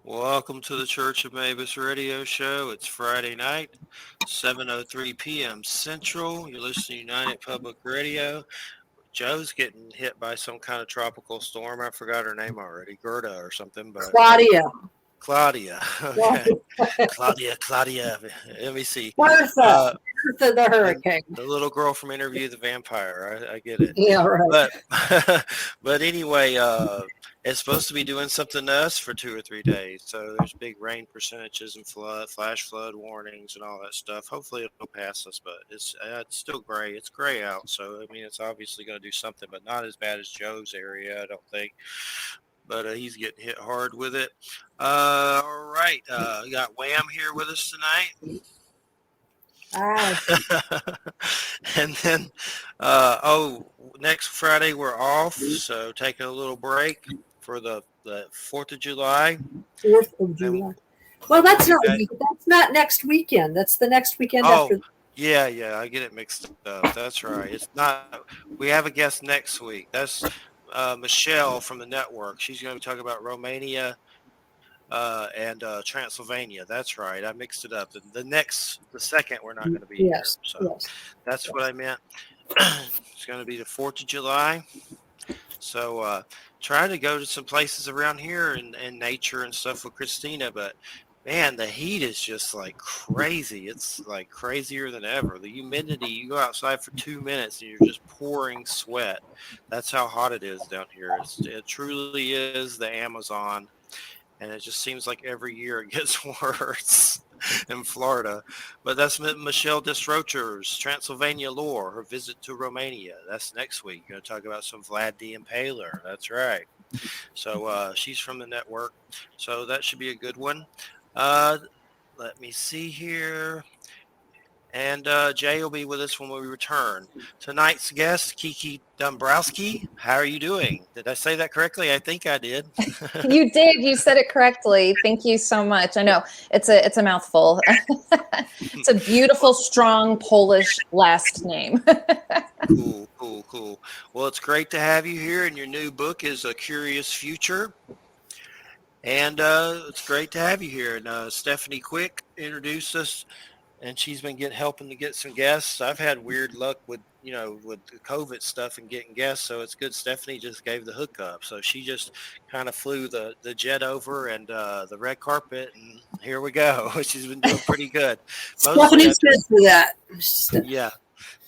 Welcome to the Church of Mabus radio show. It's Friday night, 7:03 p.m. Central. You're listening to United Public Radio. Joe's getting hit by some kind of tropical storm. I forgot her name already, Gerda or something, but Claudia. Claudia. Okay. Claudia. Let me see. Martha the hurricane. The little girl from Interview the Vampire. I get it. Yeah, right. But anyway, it's supposed to be doing something to us for 2 or 3 days. So there's big rain percentages and flash flood warnings and all that stuff. Hopefully it'll pass us, but it's still gray. It's gray out. So, I mean, it's obviously going to do something, but not as bad as Joe's area, I don't think. But he's getting hit hard with it. All right. We got Wham here with us tonight. And then, next Friday we're off, so taking a little break for the 4th of July. 4th of July. Well, that's not next weekend. That's the next weekend after. Yeah, I get it mixed up. That's right. It's not. We have a guest next week. That's Michelle from the network. She's going to talk about Romania and Transylvania. That's right. I mixed it up. The second, we're not going to be here. So that's what I meant. It's going to be the 4th of July. So trying to go to some places around here and nature and stuff with Christina, but man, the heat is just like crazy. It's like crazier than ever. The humidity, you go outside for 2 minutes and you're just pouring sweat. That's how hot it is down here. It truly is the Amazon. And it just seems like every year it gets worse in Florida. But that's Michelle Desrocher's Transylvania lore, her visit to Romania. That's next week. We're going to talk about some Vlad the Impaler. That's right. So she's from the network. So that should be a good one. Let me see here. And Jay will be with us when we return. Tonight's guest, Kiki Dombrowski. How are you doing? Did I say that correctly? I think I did. You did. You said it correctly. Thank you so much. I know it's a mouthful. It's a beautiful, strong Polish last name. Cool. Well, it's great to have you here. And your new book is A Curious Future. And it's great to have you here. And Stephanie Quick introduced us. And she's been helping to get some guests. I've had weird luck with the COVID stuff and getting guests. So it's good. Stephanie just gave the hookup. So she just kind of flew the jet over and the red carpet. And here we go. She's been doing pretty good. Stephanie's good for that. Yeah,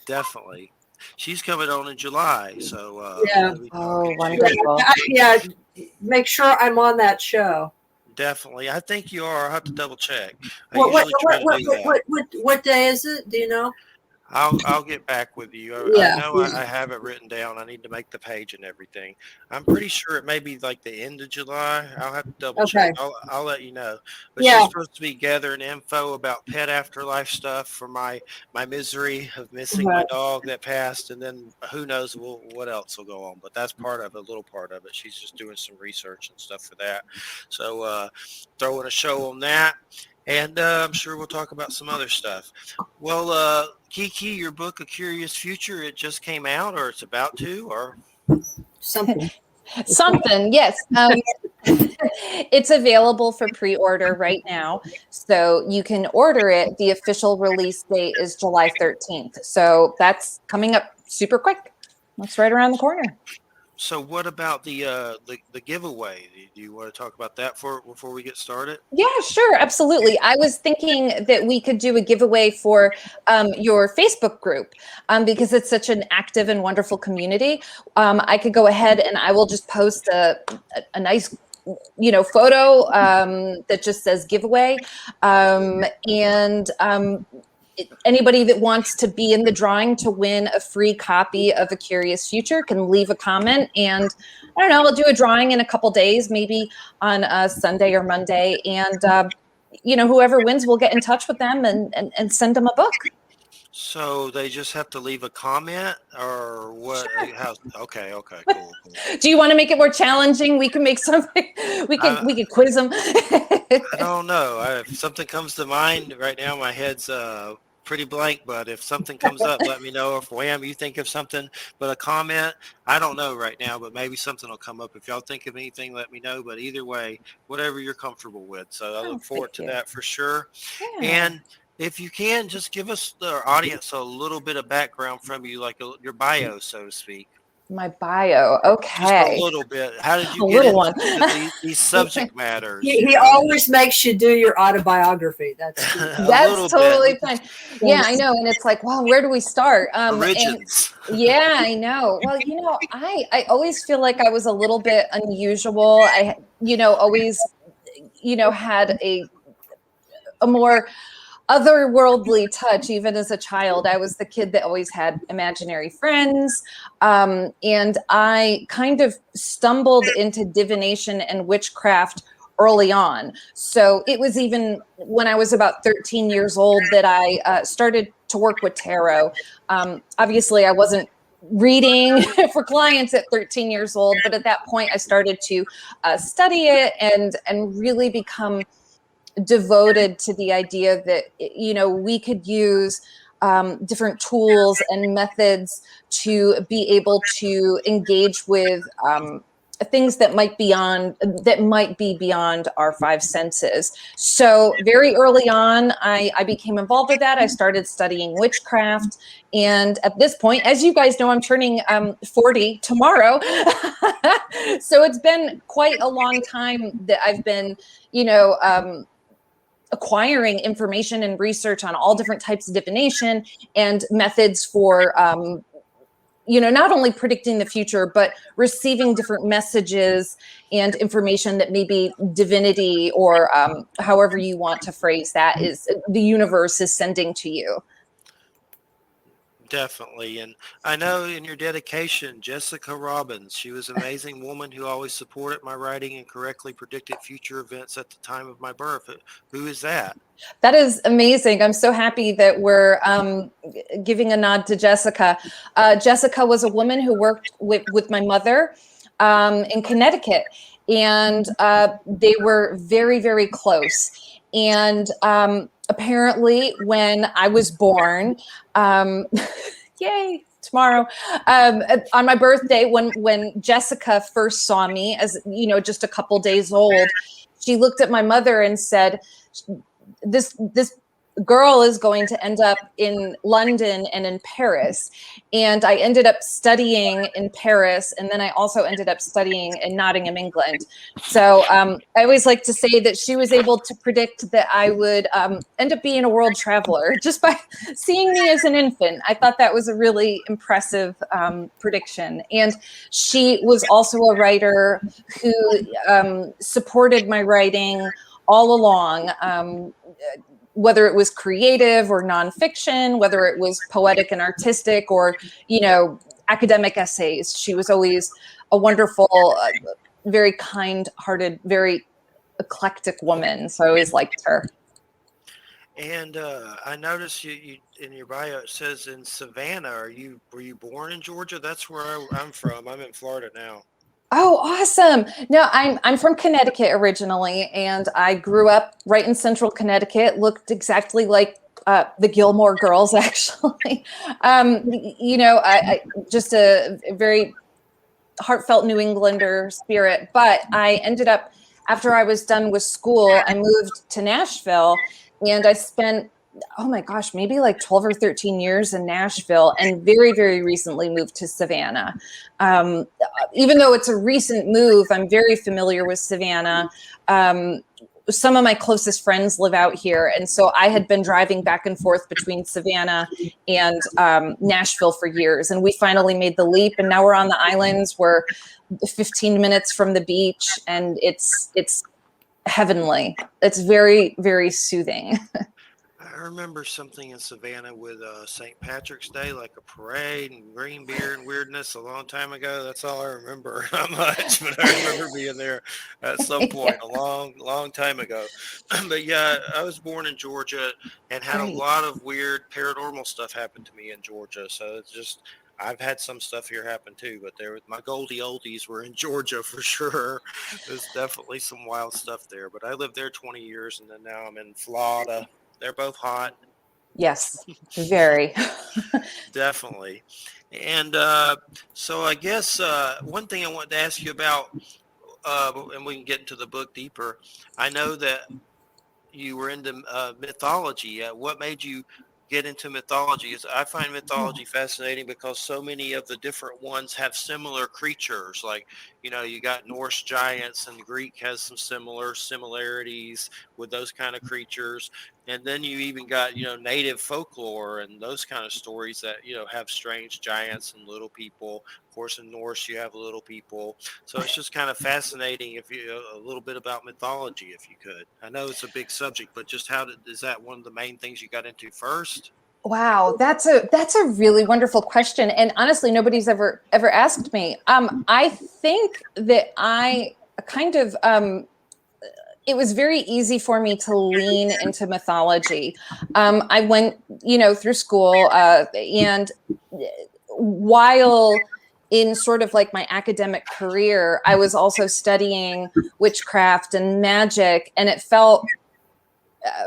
definitely. She's coming on in July. So wonderful. Yeah, make sure I'm on that show. Definitely. I think you are. I'll have to double check. What day is it? Do you know? I'll get back with you. I know I have it written down. I need to make the page and everything. I'm pretty sure it may be like the end of July. I'll have to double check. I'll let you know. But she's supposed to be gathering info about pet afterlife stuff for my misery of missing my dog that passed. And then who knows what else will go on. But that's part of it, a little part of it. She's just doing some research and stuff for that. So throwing a show on that. And I'm sure we'll talk about some other stuff. Well, Kiki, your book, A Curious Future, it just came out or it's about to or something. Something, yes. It's available for pre-order right now. So you can order it. The official release date is July 13th. So that's coming up super quick. That's right around the corner. So what about the giveaway? Do you want to talk about that before we get started? Yeah, sure. Absolutely. I was thinking that we could do a giveaway for your Facebook group because it's such an active and wonderful community. I could go ahead and I will just post a nice photo that just says giveaway. Anybody that wants to be in the drawing to win a free copy of A Curious Future can leave a comment. And I don't know, I'll do a drawing in a couple days, maybe on a Sunday or Monday. And, whoever wins, we'll get in touch with them and send them a book. So they just have to leave a comment or what? Sure. Okay, cool. Do you want to make it more challenging? We can make something. We could quiz them. I don't know. If something comes to mind right now, my head's pretty blank, but if something comes up, let me know. If Wham, you think of something, but a comment, I don't know right now, but maybe something will come up. If y'all think of anything, let me know. But either way, whatever you're comfortable with. So I look forward to that for sure. Yeah. And if you can, just give us, the audience, a little bit of background from you, like your bio, so to speak. My bio. Just a Okay. little bit. How did you A get little into one. these subject matters? He always makes you do your autobiography. That's That's totally bit. fine. Yeah, I know. And it's like, well, where do we start? Origins. Yeah, I know. Well, I always feel like I was a little bit unusual. I, always, had a more otherworldly touch. Even as a child, I was the kid that always had imaginary friends. And I kind of stumbled into divination and witchcraft early on. So it was even when I was about 13 years old that I started to work with tarot. Obviously, I wasn't reading for clients at 13 years old, but at that point I started to study it and really become devoted to the idea that we could use different tools and methods to be able to engage with things that might be beyond our five senses. So very early on, I became involved with that. I started studying witchcraft, and at this point, as you guys know, I'm turning 40 tomorrow. So it's been quite a long time that I've been, acquiring information and research on all different types of divination and methods for not only predicting the future, but receiving different messages and information that maybe divinity or however you want to phrase that is the universe is sending to you. Definitely. And I know in your dedication, Jessica Robbins, she was an amazing woman who always supported my writing and correctly predicted future events at the time of my birth. Who is that? That is amazing. I'm so happy that we're giving a nod to Jessica. Jessica was a woman who worked with my mother in Connecticut, and they were very, very close. And apparently, when I was born, yay, tomorrow, on my birthday, when Jessica first saw me as, just a couple days old, she looked at my mother and said, this girl is going to end up in London and in Paris. And I ended up studying in Paris, and then I also ended up studying in Nottingham, England. So I always like to say that she was able to predict that I would end up being a world traveler just by seeing me as an infant. I thought that was a really impressive prediction. And she was also a writer who supported my writing all along, whether it was creative or nonfiction, whether it was poetic and artistic or, academic essays. She was always a wonderful, very kind-hearted, very eclectic woman. So I always liked her. And I noticed you in your bio, it says in Savannah. Were you born in Georgia? That's where I'm from. I'm in Florida now. Oh, awesome. No, I'm from Connecticut originally, and I grew up right in central Connecticut, looked exactly like the Gilmore Girls, actually. I just a very heartfelt New Englander spirit, but I ended up, after I was done with school, I moved to Nashville, and I spent, oh my gosh, maybe like 12 or 13 years in Nashville, and very, very recently moved to Savannah. Even though it's a recent move, I'm very familiar with Savannah. Some of my closest friends live out here. And so I had been driving back and forth between Savannah and Nashville for years. And we finally made the leap. And now we're on the islands. We're 15 minutes from the beach, and it's heavenly. It's very, very soothing. I remember something in Savannah with St. Patrick's Day, like a parade and green beer and weirdness a long time ago. That's all I remember. Not much, but I remember being there at some point a long, long time ago. But yeah, I was born in Georgia and had Great. a lot of weird paranormal stuff happen to me in Georgia. So it's just, I've had some stuff here happen too, but my Goldie oldies were in Georgia for sure. There's definitely some wild stuff there, but I lived there 20 years and then now I'm in Florida. They're both hot. Yes, very. Definitely. And so I guess one thing I wanted to ask you about, and we can get into the book deeper. I know that you were into mythology. What made you get into mythology? I find mythology fascinating because so many of the different ones have similar creatures. Like, you got Norse giants, and Greek has some similarities with those kind of creatures. And then you even got, native folklore and those kind of stories that, have strange giants and little people. Of course, in Norse, you have little people. So it's just kind of fascinating if you a little bit about mythology, if you could. I know it's a big subject, but just is that one of the main things you got into first? Wow, that's a really wonderful question, and honestly, nobody's ever asked me. I think that I kind of it was very easy for me to lean into mythology. I went, through school, and while in sort of like my academic career, I was also studying witchcraft and magic, and it felt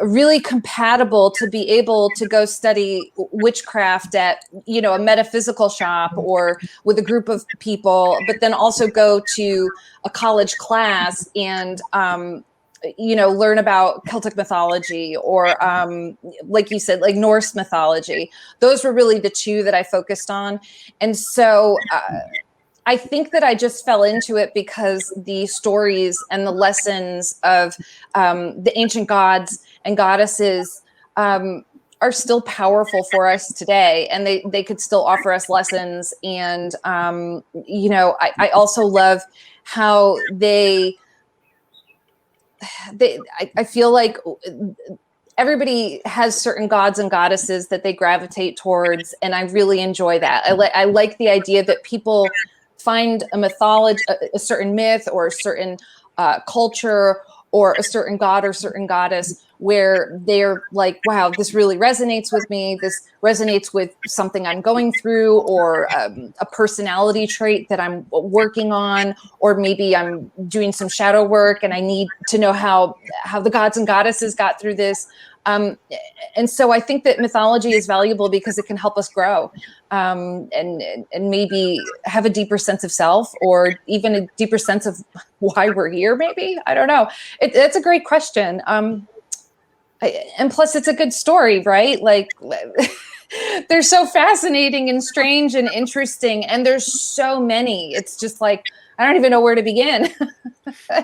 really compatible to be able to go study witchcraft at, a metaphysical shop or with a group of people, but then also go to a college class and, learn about Celtic mythology or, like you said, like Norse mythology. Those were really the two that I focused on. And so, I think that I just fell into it because the stories and the lessons of the ancient gods and goddesses are still powerful for us today, and they could still offer us lessons. And I also love how I feel like everybody has certain gods and goddesses that they gravitate towards, and I really enjoy that. I like the idea that people find a mythology, a certain myth or a certain culture or a certain god or certain goddess where they're like, wow, this really resonates with me. This resonates with something I'm going through, or a personality trait that I'm working on, or maybe I'm doing some shadow work and I need to know how the gods and goddesses got through this. And so I think that mythology is valuable because it can help us grow, and maybe have a deeper sense of self, or even a deeper sense of why we're here. Maybe, I don't know. It's a great question. And plus, it's a good story, right? Like, they're so fascinating and strange and interesting, and there's so many. It's just like, I don't even know where to begin.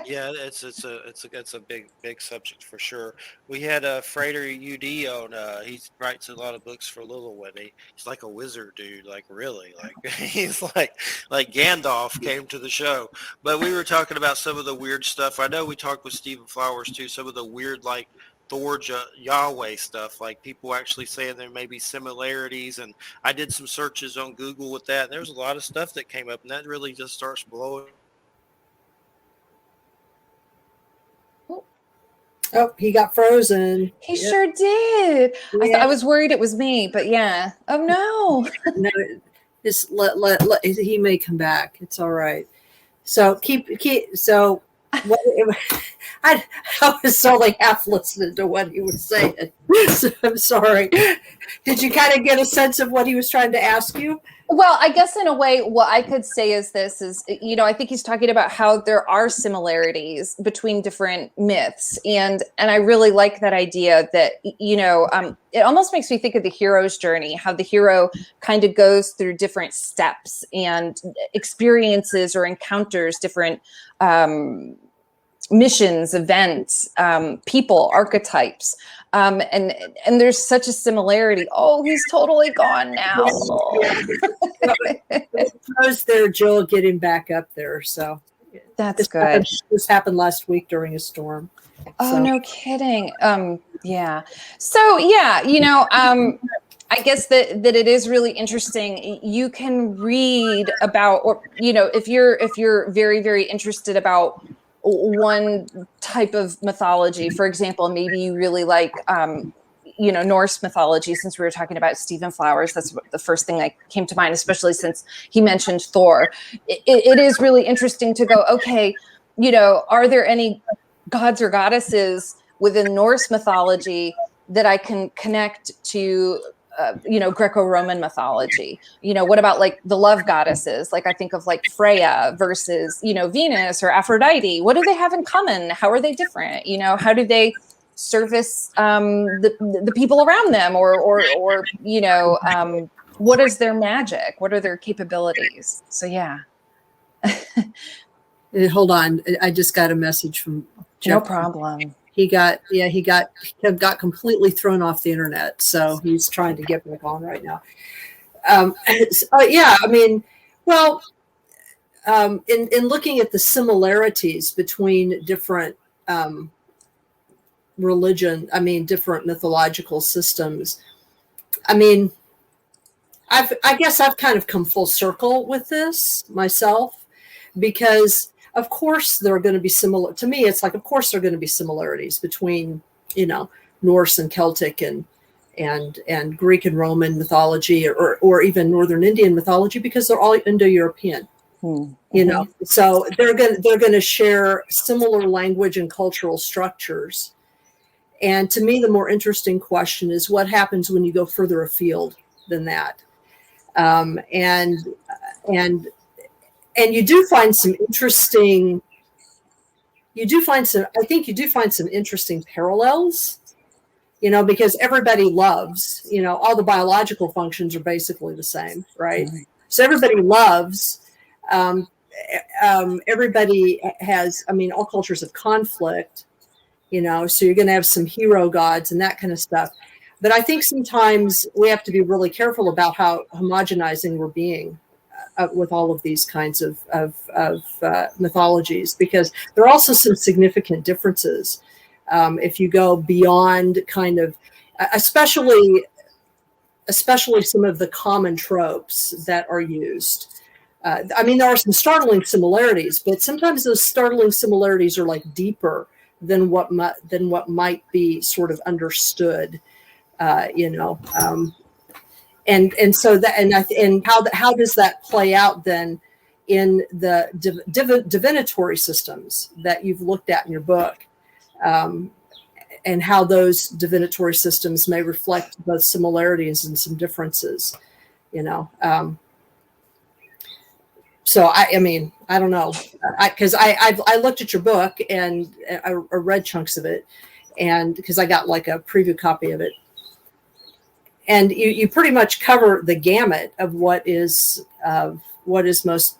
Yeah, it's a big subject for sure. We had Frater UD on. He writes a lot of books for Lillywhite. He's like a wizard dude, like really, like he's like Gandalf came to the show. But we were talking about some of the weird stuff. I know we talked with Stephen Flowers too. Some of the weird like Thor Yahweh stuff, like people actually saying there may be similarities. And I did some searches on Google with that. And there was a lot of stuff that came up, and that really just starts blowing. Oh, he got frozen. He sure did. Yeah. I was worried it was me, but yeah. Oh no. No, just let he may come back. It's all right. So keep so what, I was only half listening to what he was saying. So I'm sorry. Did you kind of get a sense of what he was trying to ask you? Well, I guess in a way, what I could say is this is, I think he's talking about how there are similarities between different myths. And I really like that idea that, it almost makes me think of the hero's journey, how the hero kind of goes through different steps and experiences or encounters different missions, events, people, archetypes. And there's such a similarity. Oh, he's totally gone now. Suppose there, Jill, get him back up there. So that's good. This happened last week during a storm. Oh, no kidding. Yeah. So yeah, I guess that it is really interesting. You can read about, or if you're very, very interested about one type of mythology, for example, maybe you really like Norse mythology, since we were talking about Stephen Flowers. That's the first thing that came to mind, especially since he mentioned Thor. It is really interesting to go, okay, are there any gods or goddesses within Norse mythology that I can connect to, Greco-Roman mythology? What about like the love goddesses? Like I think of like Freya versus, Venus or Aphrodite. What do they have in common? How are they different? How do they service the people around them, or what is their magic? What are their capabilities? So yeah. Hold on, I just got a message from Jeff. No problem. He got completely thrown off the internet, so he's trying to get back on right now. Yeah, I mean, well, in looking at the similarities between different different mythological systems, I mean, I guess I've kind of come full circle with this myself, because of course there are going to be similar, to me it's like, of course there are going to be similarities between Norse and Celtic and Greek and Roman mythology, or even Northern Indian mythology, because they're all Indo-European. So they're going to share similar language and cultural structures. And to me, the more interesting question is what happens when you go further afield than that. And you do find some interesting, I think you do find some interesting parallels, because everybody loves, all the biological functions are basically the same, right? Mm-hmm. So everybody loves, everybody has, all cultures have conflict, so you're going to have some hero gods and that kind of stuff. But I think sometimes we have to be really careful about how homogenizing we're being with all of these kinds of mythologies, because there are also some significant differences if you go beyond kind of, especially some of the common tropes that are used. There are some startling similarities, but sometimes those startling similarities are like deeper than what might be sort of understood, and so that, and how does that play out then in the divinatory systems that you've looked at in your book, and how those divinatory systems may reflect both similarities and some differences, So I don't know, because I looked at your book and I read chunks of it, and because I got like a preview copy of it, and you pretty much cover the gamut of what is most,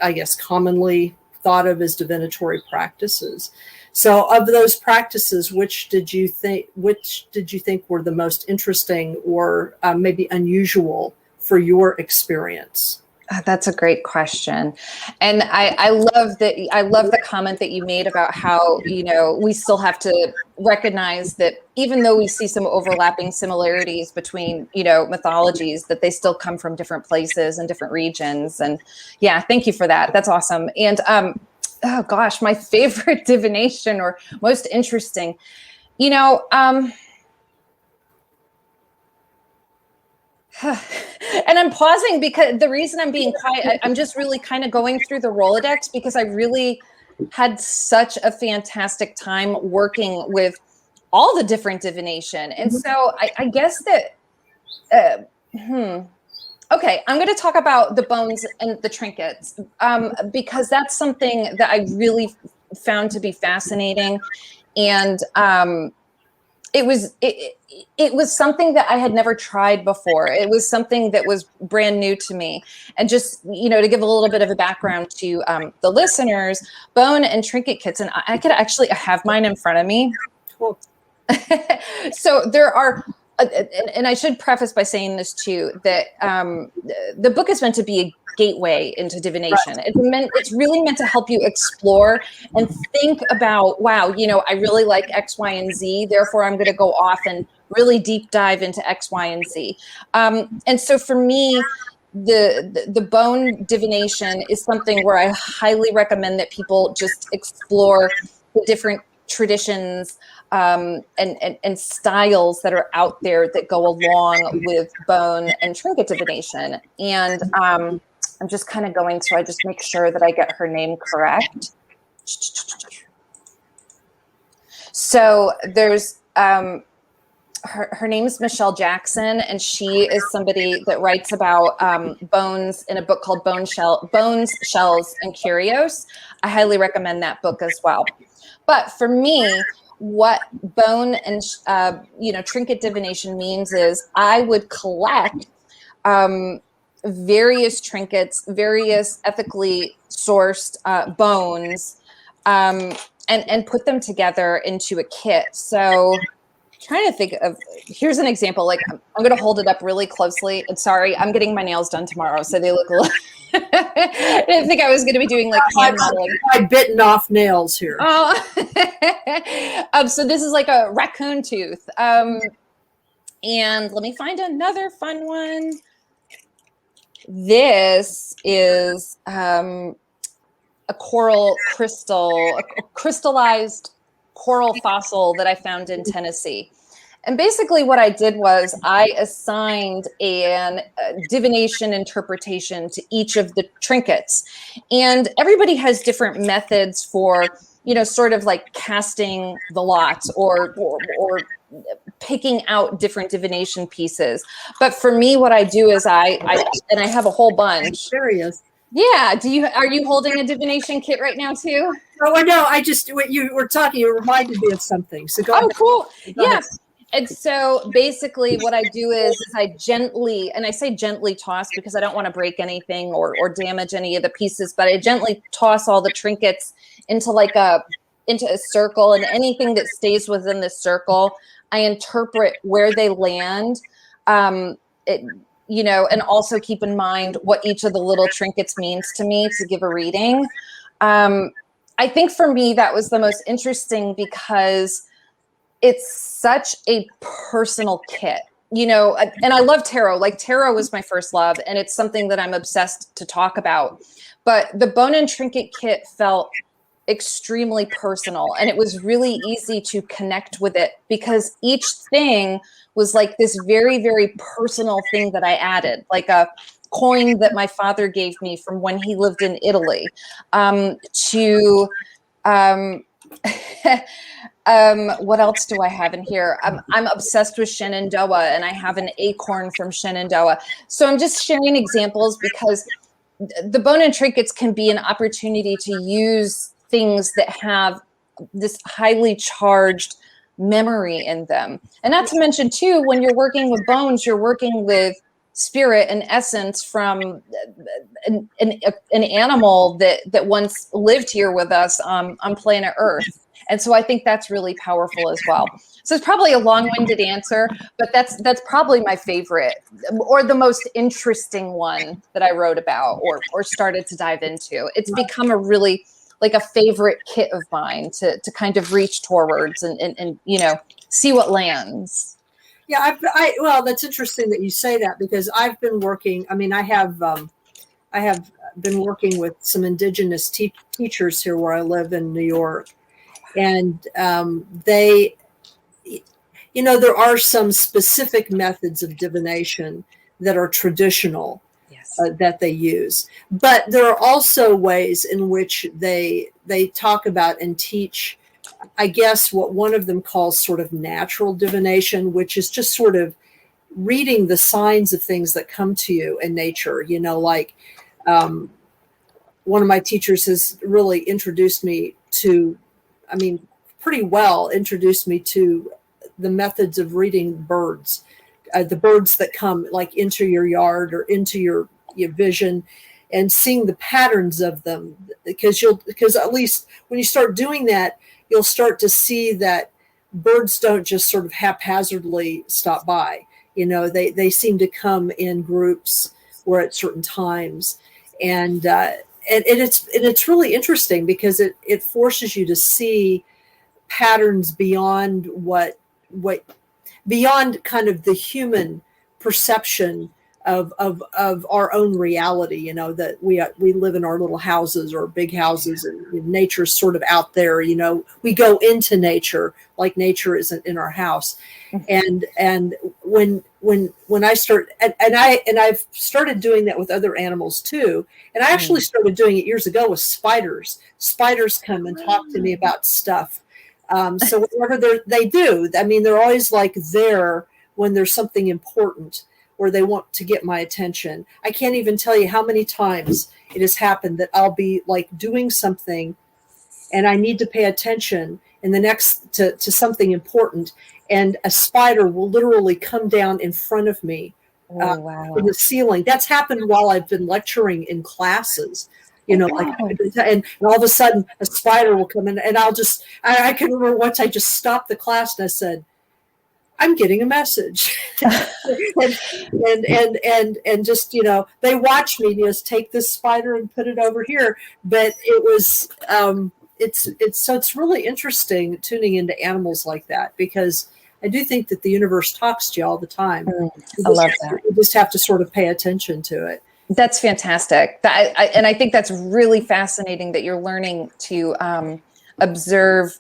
I guess, commonly thought of as divinatory practices. So of those practices, which did you think were the most interesting or maybe unusual for your experience? That's a great question. And I love the comment that you made about how, we still have to recognize that even though we see some overlapping similarities between, mythologies, that they still come from different places and different regions. And yeah, thank you for that. That's awesome. And oh gosh, my favorite divination or most interesting, and I'm pausing because the reason I'm being quiet, I'm just really kind of going through the Rolodex, because I really had such a fantastic time working with all the different divination. And so I guess that, okay, I'm going to talk about the bones and the trinkets, because that's something that I really found to be fascinating. And it was something that I had never tried before. It was something that was brand new to me. And just, to give a little bit of a background to the listeners, bone and trinket kits, and I could actually have mine in front of me. Cool. So there are, and I should preface by saying this too, that the book is meant to be a gateway into divination. Right. It's really meant to help you explore and think about, wow, I really like X, Y, and Z, therefore I'm going to go off and really deep dive into X, Y, and Z. And so for me, the bone divination is something where I highly recommend that people just explore the different traditions and styles that are out there that go along with bone and trinket divination. And I'm just kind of going to, I just make sure that I get her name correct. So there's her name's Michelle Jackson, and she is somebody that writes about bones in a book called Bones, Shells, and Curios. I highly recommend that book as well. But for me, what bone and trinket divination means is I would collect various trinkets, various ethically sourced bones, and put them together into a kit. So trying to think of, here's an example. Like I'm going to hold it up really closely. And sorry, I'm getting my nails done tomorrow, so they look a little. I didn't think I was going to be doing like hand modeling. I bitten off nails here. Oh, so this is like a raccoon tooth. And let me find another fun one. This is a coral crystal, a crystallized coral fossil that I found in Tennessee. And basically what I did was I assigned a divination interpretation to each of the trinkets. And everybody has different methods for, sort of like casting the lot or picking out different divination pieces. But for me, what I do is I have a whole bunch. Serious. Yeah. Are you holding a divination kit right now too? Oh, no, I just, when you were talking, you reminded me of something. So go ahead. Cool. Go ahead. And so basically what I do is I gently, and I say gently toss because I don't want to break anything or damage any of the pieces, but I gently toss all the trinkets into a circle, and anything that stays within the circle, I interpret where they land, and also keep in mind what each of the little trinkets means to me to give a reading. I think for me, that was the most interesting because it's such a personal kit, and I love tarot. Like tarot was my first love, and it's something that I'm obsessed to talk about. But the bone and trinket kit felt extremely personal, and it was really easy to connect with it because each thing was like this very, very personal thing that I added, like a coin that my father gave me from when he lived in Italy, what else do I have in here? I'm obsessed with Shenandoah, and I have an acorn from Shenandoah. So I'm just sharing examples because the bone and trinkets can be an opportunity to use things that have this highly charged memory in them. And not to mention too, when you're working with bones, you're working with spirit and essence from an animal that once lived here with us on planet Earth. And so I think that's really powerful as well. So it's probably a long-winded answer, but that's probably my favorite or the most interesting one that I wrote about or started to dive into. It's become a really like a favorite kit of mine to kind of reach towards and see what lands. Yeah, well, that's interesting that you say that because I've been working. I mean, I have been working with some indigenous teachers here where I live in New York, and they, there are some specific methods of divination that are traditional. Yes. That they use, but there are also ways in which they talk about and teach, I guess, what one of them calls sort of natural divination, which is just sort of reading the signs of things that come to you in nature. Like one of my teachers has really introduced me to, pretty well introduced me to the methods of reading birds, the birds that come like into your yard or into your vision, and seeing the patterns of them, because at least when you start doing that, you'll start to see that birds don't just sort of haphazardly stop by. They seem to come in groups or at certain times, and it's really interesting because it forces you to see patterns beyond what beyond kind of the human perception of our own reality, that we live in our little houses or big houses, and nature's sort of out there. We go into nature like nature isn't in our house. And when I start, and I've started doing that with other animals too. And I actually started doing it years ago with spiders. Spiders come and talk to me about stuff. So whatever they do, I mean, they're always like there when there's something important or they want to get my attention. I can't even tell you how many times it has happened that I'll be like doing something and I need to pay attention in the next to something important, and a spider will literally come down in front of me in the ceiling. That's happened while I've been lecturing in classes. And all of a sudden a spider will come in, and I can remember once I just stopped the class and I said, I'm getting a message. and just, they watch me just take this spider and put it over here. But it was, it's really interesting tuning into animals like that, because I do think that the universe talks to you all the time. I love that. You just have to sort of pay attention to it. That's fantastic. And I think that's really fascinating that you're learning to observe,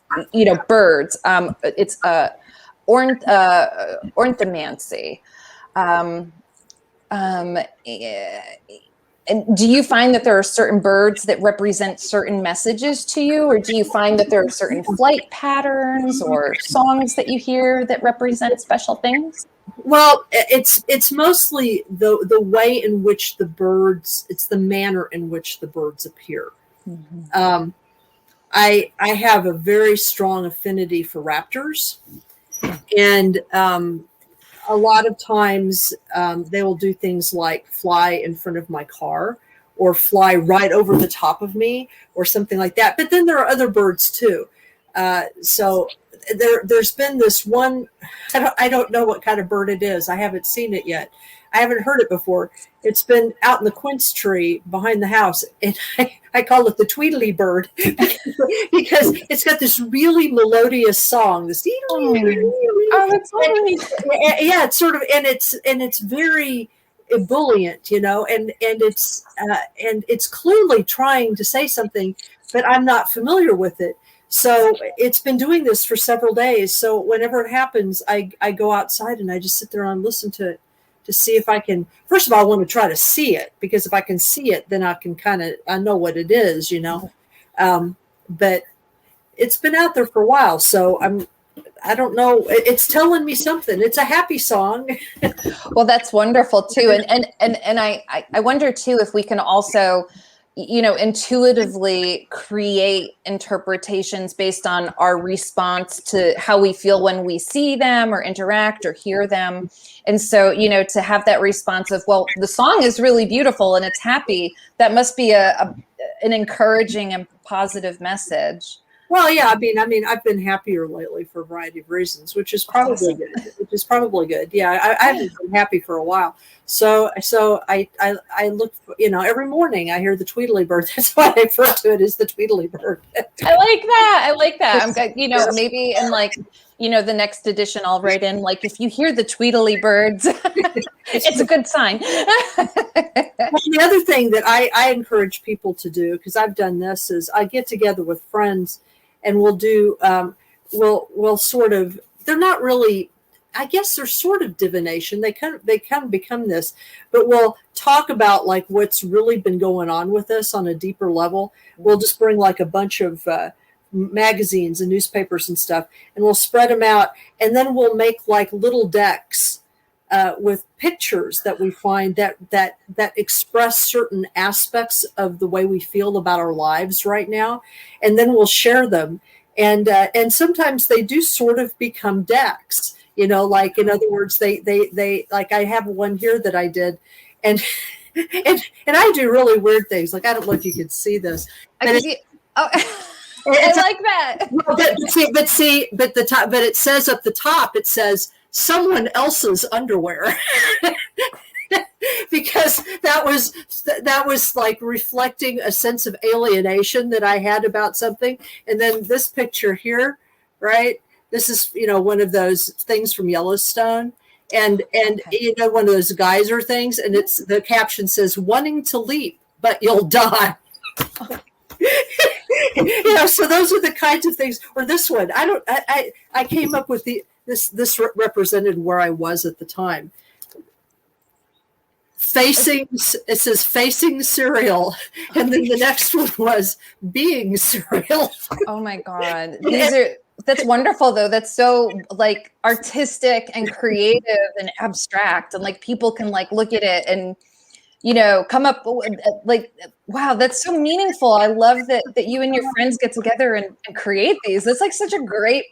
birds. It's ornithomancy. And do you find that there are certain birds that represent certain messages to you, or do you find that there are certain flight patterns or songs that you hear that represent special things? Well, it's mostly the way in which it's the manner in which the birds appear. Mm-hmm. I have a very strong affinity for raptors, and a lot of times they will do things like fly in front of my car or fly right over the top of me or something like that. But then there are other birds too. So there's been this one, I don't know what kind of bird it is. I haven't seen it yet. I haven't heard it before. It's been out in the quince tree behind the house, and I call it the Tweedly bird because it's got this really melodious song. This that's funny. Yeah, it's sort of, and it's very ebullient, and it's clearly trying to say something, but I'm not familiar with it. So it's been doing this for several days. So whenever it happens, I go outside and I just sit there and listen to it to see if I can. First of all, I want to try to see it, because if I can see it, then I can I know what it is, But it's been out there for a while, so I don't know. It's telling me something. It's a happy song. Well, that's wonderful too, and I wonder too if we can also, intuitively create interpretations based on our response to how we feel when we see them or interact or hear them. And so, to have that response of, well, the song is really beautiful and it's happy, that must be an encouraging and positive message. Well, yeah, I mean, I've been happier lately for a variety of reasons, which is probably good. Yeah, I haven't been happy for a while. So I look, every morning I hear the Tweedly bird. That's why I refer to it as the Tweedly bird. I like that. I'm maybe in the next edition I'll write in, if you hear the Tweedly birds, it's a good sign. The other thing that I encourage people to do, because I've done this, is I get together with friends and we'll do, we'll sort of, they're not really, I guess they're sort of divination. They kind of become this, but we'll talk about what's really been going on with us on a deeper level. We'll just bring a bunch of magazines and newspapers and stuff, and we'll spread them out, and then we'll make little decks with pictures that we find that express certain aspects of the way we feel about our lives right now, and then we'll share them. And sometimes they do sort of become decks, in other words, they I have one here that I did, and I do really weird things. I don't know if you could see this. I like that. But it says at the top, it says someone else's underwear. Because that was reflecting a sense of alienation that I had about something. And then this picture here, right? This is, one of those things from Yellowstone, and one of those geyser things. And the caption says, "Wanting to leap, but you'll die." So those are the kinds of things. Or this one, I came up with this represented where I was at the time. It says facing cereal, and then the next one was being cereal. Oh my God. That's wonderful though. That's so like artistic and creative and abstract, and like people can like look at it and come up with, like, wow, that's so meaningful. I love that you and your friends get together and create these. That's like such a great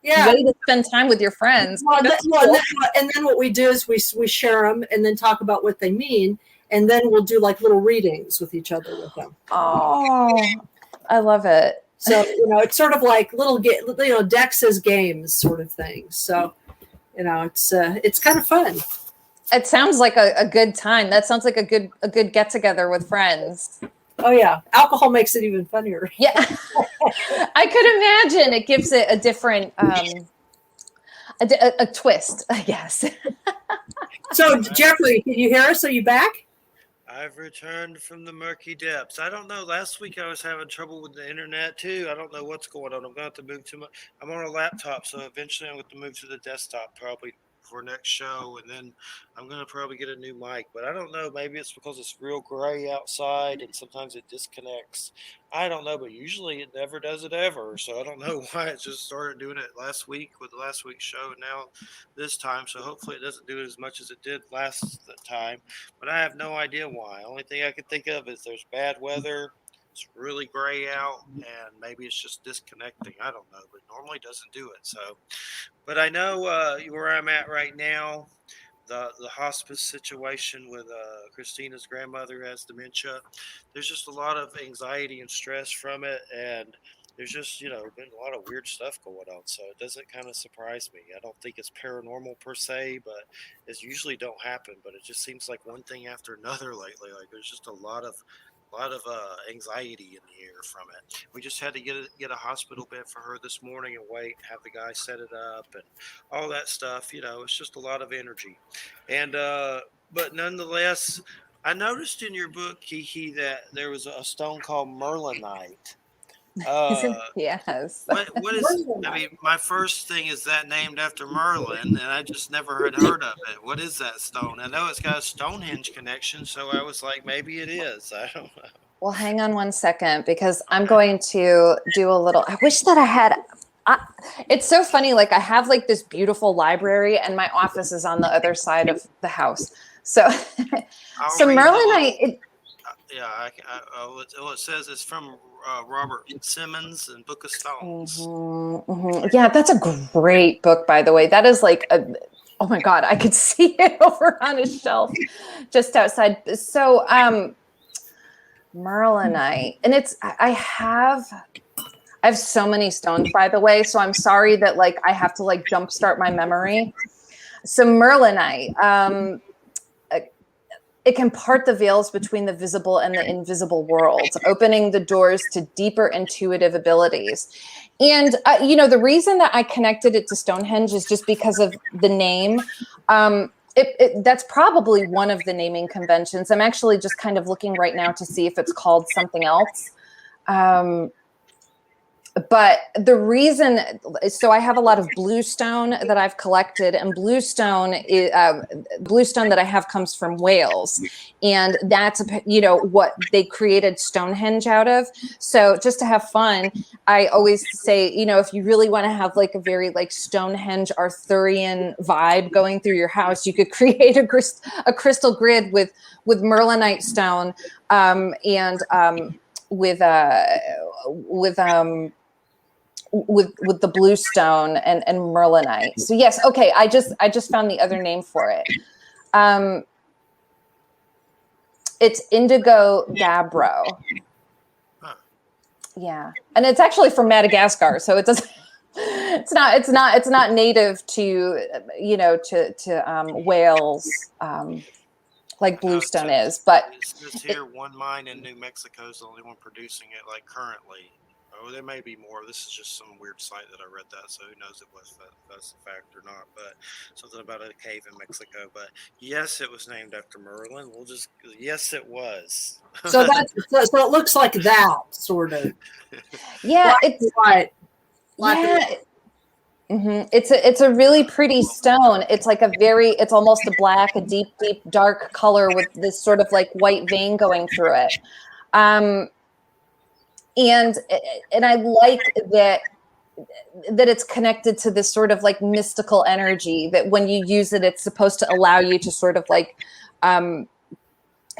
way to spend time with your friends. And then what we do is we share them and then talk about what they mean, and then we'll do like little readings with each other with them. Oh, I love it. So it's sort of like little decks as games sort of thing. So it's kind of fun. It sounds like a good time. That sounds like a good get together with friends. Oh yeah, alcohol makes it even funnier. Yeah, I could imagine. It gives it a different a twist, I guess. So Jeffrey, can you hear us? Are you back? I've returned from the murky depths. I don't know. Last week I was having trouble with the internet too. I don't know what's going on. I'm going to have to move to I'm on a laptop, so eventually I'm going to move to the desktop probably for next show, and then I'm going to probably get a new mic. But I don't know. Maybe it's because it's real gray outside, and sometimes it disconnects. I don't know, but usually it never does it ever. So I don't know why it just started doing it last week with the last week's show, and now this time. So hopefully it doesn't do it as much as it did last time. But I have no idea why. Only thing I can think of is there's bad weather. It's really gray out, and maybe it's just disconnecting. I don't know, but normally doesn't do it. So, but I know where I'm at right now. The hospice situation with Christina's grandmother has dementia. There's just a lot of anxiety and stress from it, and there's just been a lot of weird stuff going on. So it doesn't kind of surprise me. I don't think it's paranormal per se, but it usually don't happen. But it just seems like one thing after another lately. Like there's just a lot of anxiety in the air from it. We just had to get a hospital bed for her this morning and have the guy set it up and all that stuff. It's just a lot of energy. And but nonetheless, I noticed in your book, Kiki, that there was a stone called Merlinite. Yes. What is? I mean, my first thing is that named after Merlin, and I just never had heard of it. What is that stone? I know it's got a Stonehenge connection, so I was like, maybe it is. I don't know. Well, hang on one second because I'm going to do a little. I wish that I had. It's so funny. Like I have like this beautiful library, and my office is on the other side of the house. So, Merlinite. It says it's from Robert Simmons and Book of Stones. Mm-hmm, mm-hmm. Yeah, that's a great book, by the way. That is like oh my God, I could see it over on his shelf just outside. So Merlinite, and I have so many stones, by the way. So I'm sorry that like I have to like jumpstart my memory. So Merlinite, it can part the veils between the visible and the invisible worlds, opening the doors to deeper intuitive abilities. And, the reason that I connected it to Stonehenge is just because of the name. That's probably one of the naming conventions. I'm actually just kind of looking right now to see if it's called something else. But the reason, so I have a lot of bluestone that I've collected, and bluestone that I have comes from Wales, and that's what they created Stonehenge out of. So just to have fun, I always say, if you really want to have like a very like Stonehenge Arthurian vibe going through your house, you could create a crystal grid with Merlinite stone, with the bluestone and Merlinite. So yes, okay. I just found the other name for it. It's indigo gabbro. Yeah, and it's actually from Madagascar, so it doesn't. It's not native to Wales, like bluestone is. But it says here one mine in New Mexico is the only one producing it like currently. Oh, there may be more. This is just some weird site that I read that, so who knows if that's a fact or not. But something about a cave in Mexico. But yes, it was named after Merlin. Yes, it was. So it looks like that sort of. Yeah, it's right. Mm-hmm. It's a really pretty stone. It's like it's almost a black, a deep dark color with this sort of like white vein going through it. And I like that that it's connected to this sort of like mystical energy that when you use it, it's supposed to allow you to sort of like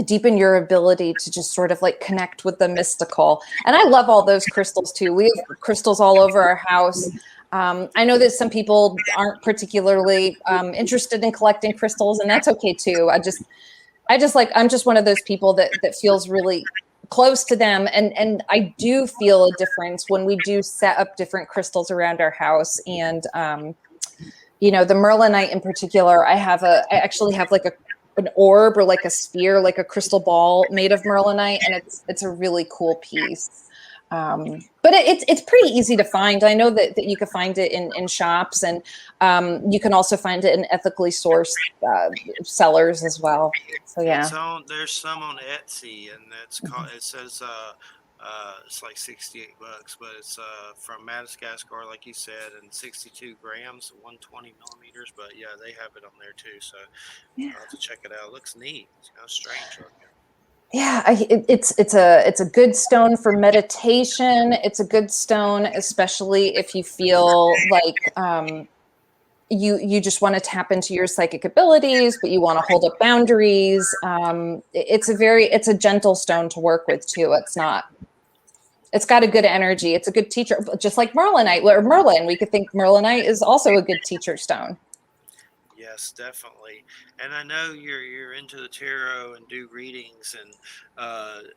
deepen your ability to just sort of like connect with the mystical. And I love all those crystals too. We have crystals all over our house. I know that some people aren't particularly interested in collecting crystals, and that's okay too. I'm just one of those people that feels really close to them. And I do feel a difference when we do set up different crystals around our house. And, the Merlinite in particular, I actually have like an orb or like a sphere, like a crystal ball made of Merlinite. And it's a really cool piece. But it's pretty easy to find. I know that you can find it in shops, and you can also find it in ethically sourced sellers as well. So yeah, There's some on Etsy, and it's called. It says it's like $68, but it's from Madagascar, like you said, and 62 grams, 120 millimeters. But yeah, they have it on there too. So I'll have to check it out. It looks neat. It's kind of strange looking. Yeah, it's a good stone for meditation. It's a good stone, especially if you feel like you just want to tap into your psychic abilities, but you want to hold up boundaries. It's a gentle stone to work with too. It's got a good energy. It's a good teacher, just like Merlinite or Merlin. We could think Merlinite is also a good teacher stone. Yes, definitely. And I know you're into the tarot and do readings, and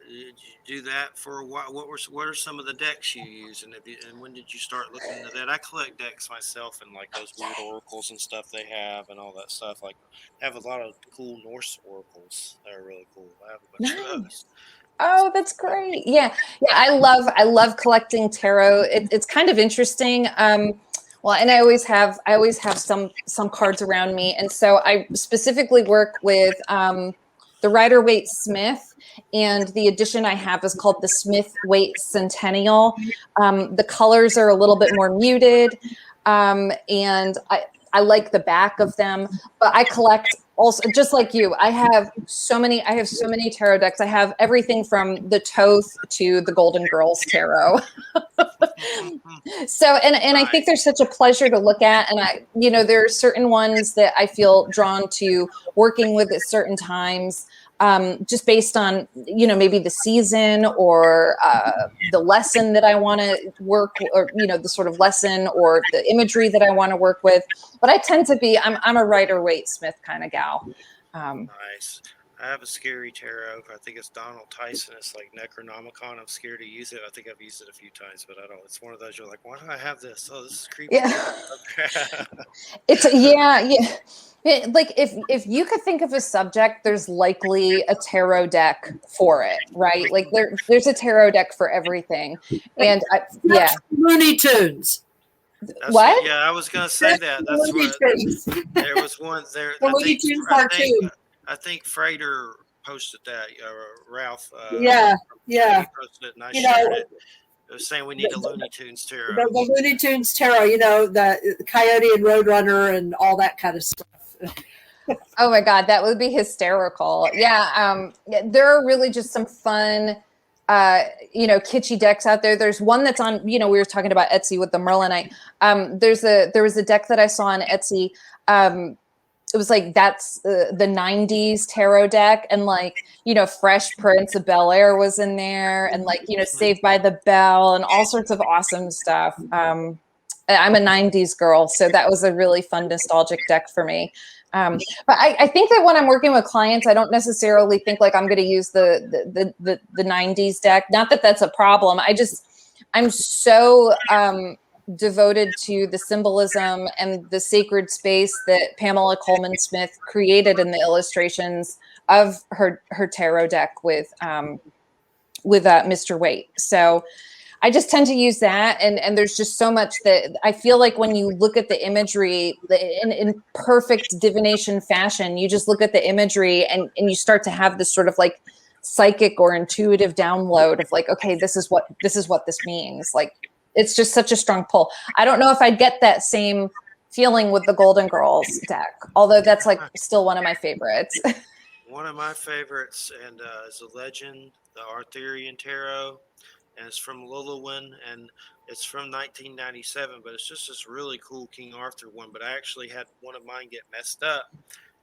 did you do that for a while? What are some of the decks you use, and when did you start looking into that? I collect decks myself, and like those weird oracles and stuff they have, and all that stuff. Like, I have a lot of cool Norse oracles that are really cool. I have a bunch of those. Oh, that's great. Yeah. I love collecting tarot. It's kind of interesting. Well, and I always have some cards around me. And so I specifically work with the Rider-Waite Smith, and the edition I have is called the Smith-Waite Centennial. The colors are a little bit more muted, and I like the back of them, but I collect also, just like you. I have so many tarot decks. I have everything from the Thoth to the Golden Girls tarot. So, and I think they're such a pleasure to look at. And there are certain ones that I feel drawn to working with at certain times, just based on, maybe the season or the lesson that I want to work, or, the sort of lesson or the imagery that I want to work with. But I tend to be, I'm a Rider-Waite Smith kind of gal. Nice. I have a scary tarot. I think it's Donald Tyson. It's like Necronomicon. I'm scared to use it. I think I've used it a few times, but I don't. It's one of those you're like, why do I have this? Oh, this is creepy. Yeah. Yeah. Like if you could think of a subject, there's likely a tarot deck for it, right? Like there's a tarot deck for everything. And Looney Tunes. What? Yeah, I was gonna say that. That's what there was one there. The Looney Tunes cartoon. I think Frater posted that. Ralph. Yeah. He posted it, and I shared it. It was saying we need a Looney Tunes tarot. The Looney Tunes tarot. The Coyote and Roadrunner and all that kind of stuff. Oh my God, that would be hysterical. Yeah. There are really just some fun, kitschy decks out there. There's one that's on, we were talking about Etsy with the Merlinite. There was a deck that I saw on Etsy. It was like, that's the 90s tarot deck. And Fresh Prince of Bel-Air was in there, and Saved by the Bell and all sorts of awesome stuff. I'm a 90s girl, so that was a really fun, nostalgic deck for me. But I think that when I'm working with clients, I don't necessarily think like I'm going to use the 90s deck. Not that that's a problem. I'm so devoted to the symbolism and the sacred space that Pamela Coleman Smith created in the illustrations of her tarot deck with Mr. Waite. So I just tend to use that. And there's just so much that I feel like when you look at the imagery in perfect divination fashion, you just look at the imagery and you start to have this sort of like psychic or intuitive download of like, okay, this is what this means. Like, it's just such a strong pull. I don't know if I'd get that same feeling with the Golden Girls deck, although that's like still one of my favorites. One of my favorites, and is a legend, the Arthurian Tarot. And it's from Lillywin, and It's from 1997, but it's just this really cool King Arthur one. But I actually had one of mine get messed up,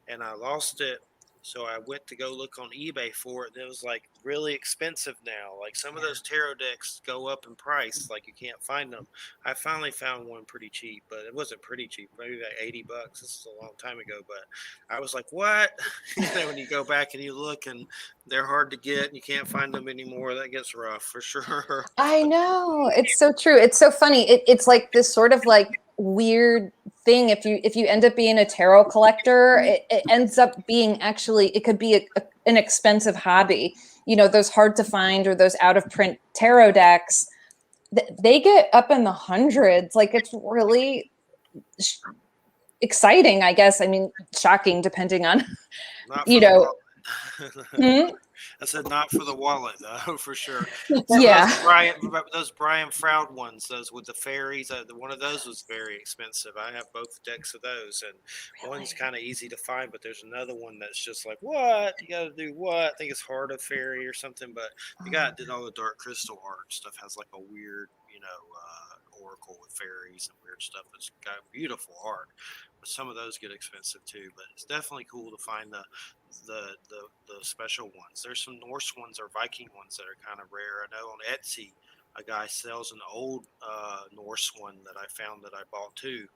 and I lost it. So I went to go look on eBay for it, and it was like really expensive now. Like some of those tarot decks go up in price, like you can't find them. I finally found one pretty cheap, but it wasn't pretty cheap, maybe like $80. This is a long time ago, but I was like, "What?" When you go back and you look, and they're hard to get, and you can't find them anymore. That gets rough for sure. I know. It's so true. It's so funny. It's like this sort of like weird thing. If you end up being a tarot collector, it ends up being actually, it could be an expensive hobby. Those hard to find or those out of print tarot decks, they get up in the hundreds. Like it's really exciting, I guess. I mean, shocking depending on, Not you for the know. wallet. Hmm? I said not for the wallet, though, for sure. Yeah. Those Brian Froud ones, those with the fairies. One of those was very expensive. I have both decks of those, and one's kind of easy to find, but there's another one that's just like, what you got to do? What I think it's Heart of Fairy or something, but the guy that did all the Dark Crystal art and stuff has like a weird, oracle with fairies and weird stuff. It's got beautiful art, but some of those get expensive too. But it's definitely cool to find the special ones. There's some Norse ones or Viking ones that are kind of rare. I know on Etsy, a guy sells an old Norse one that I found that I bought too,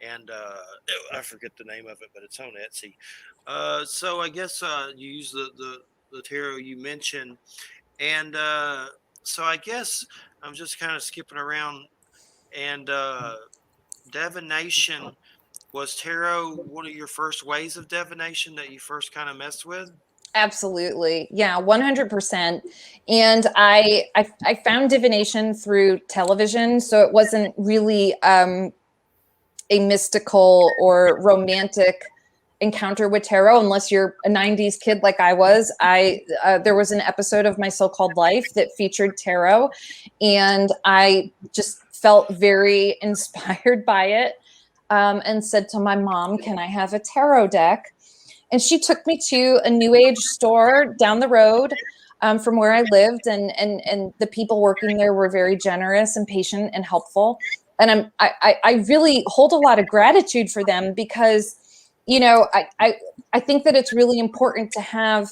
and I forget the name of it, but it's on Etsy. So I guess you use the tarot you mentioned, and so I guess I'm just kind of skipping around. And divination, was tarot one of your first ways of divination that you first kind of messed with? Absolutely. Yeah, 100%. And I found divination through television. So it wasn't really a mystical or romantic encounter with tarot unless you're a 90s kid like I was. There was an episode of My So-Called Life that featured tarot, and I just felt very inspired by it, and said to my mom, "Can I have a tarot deck?" And she took me to a new age store down the road, from where I lived, and the people working there were very generous and patient and helpful. And I really hold a lot of gratitude for them because, I think that it's really important to have,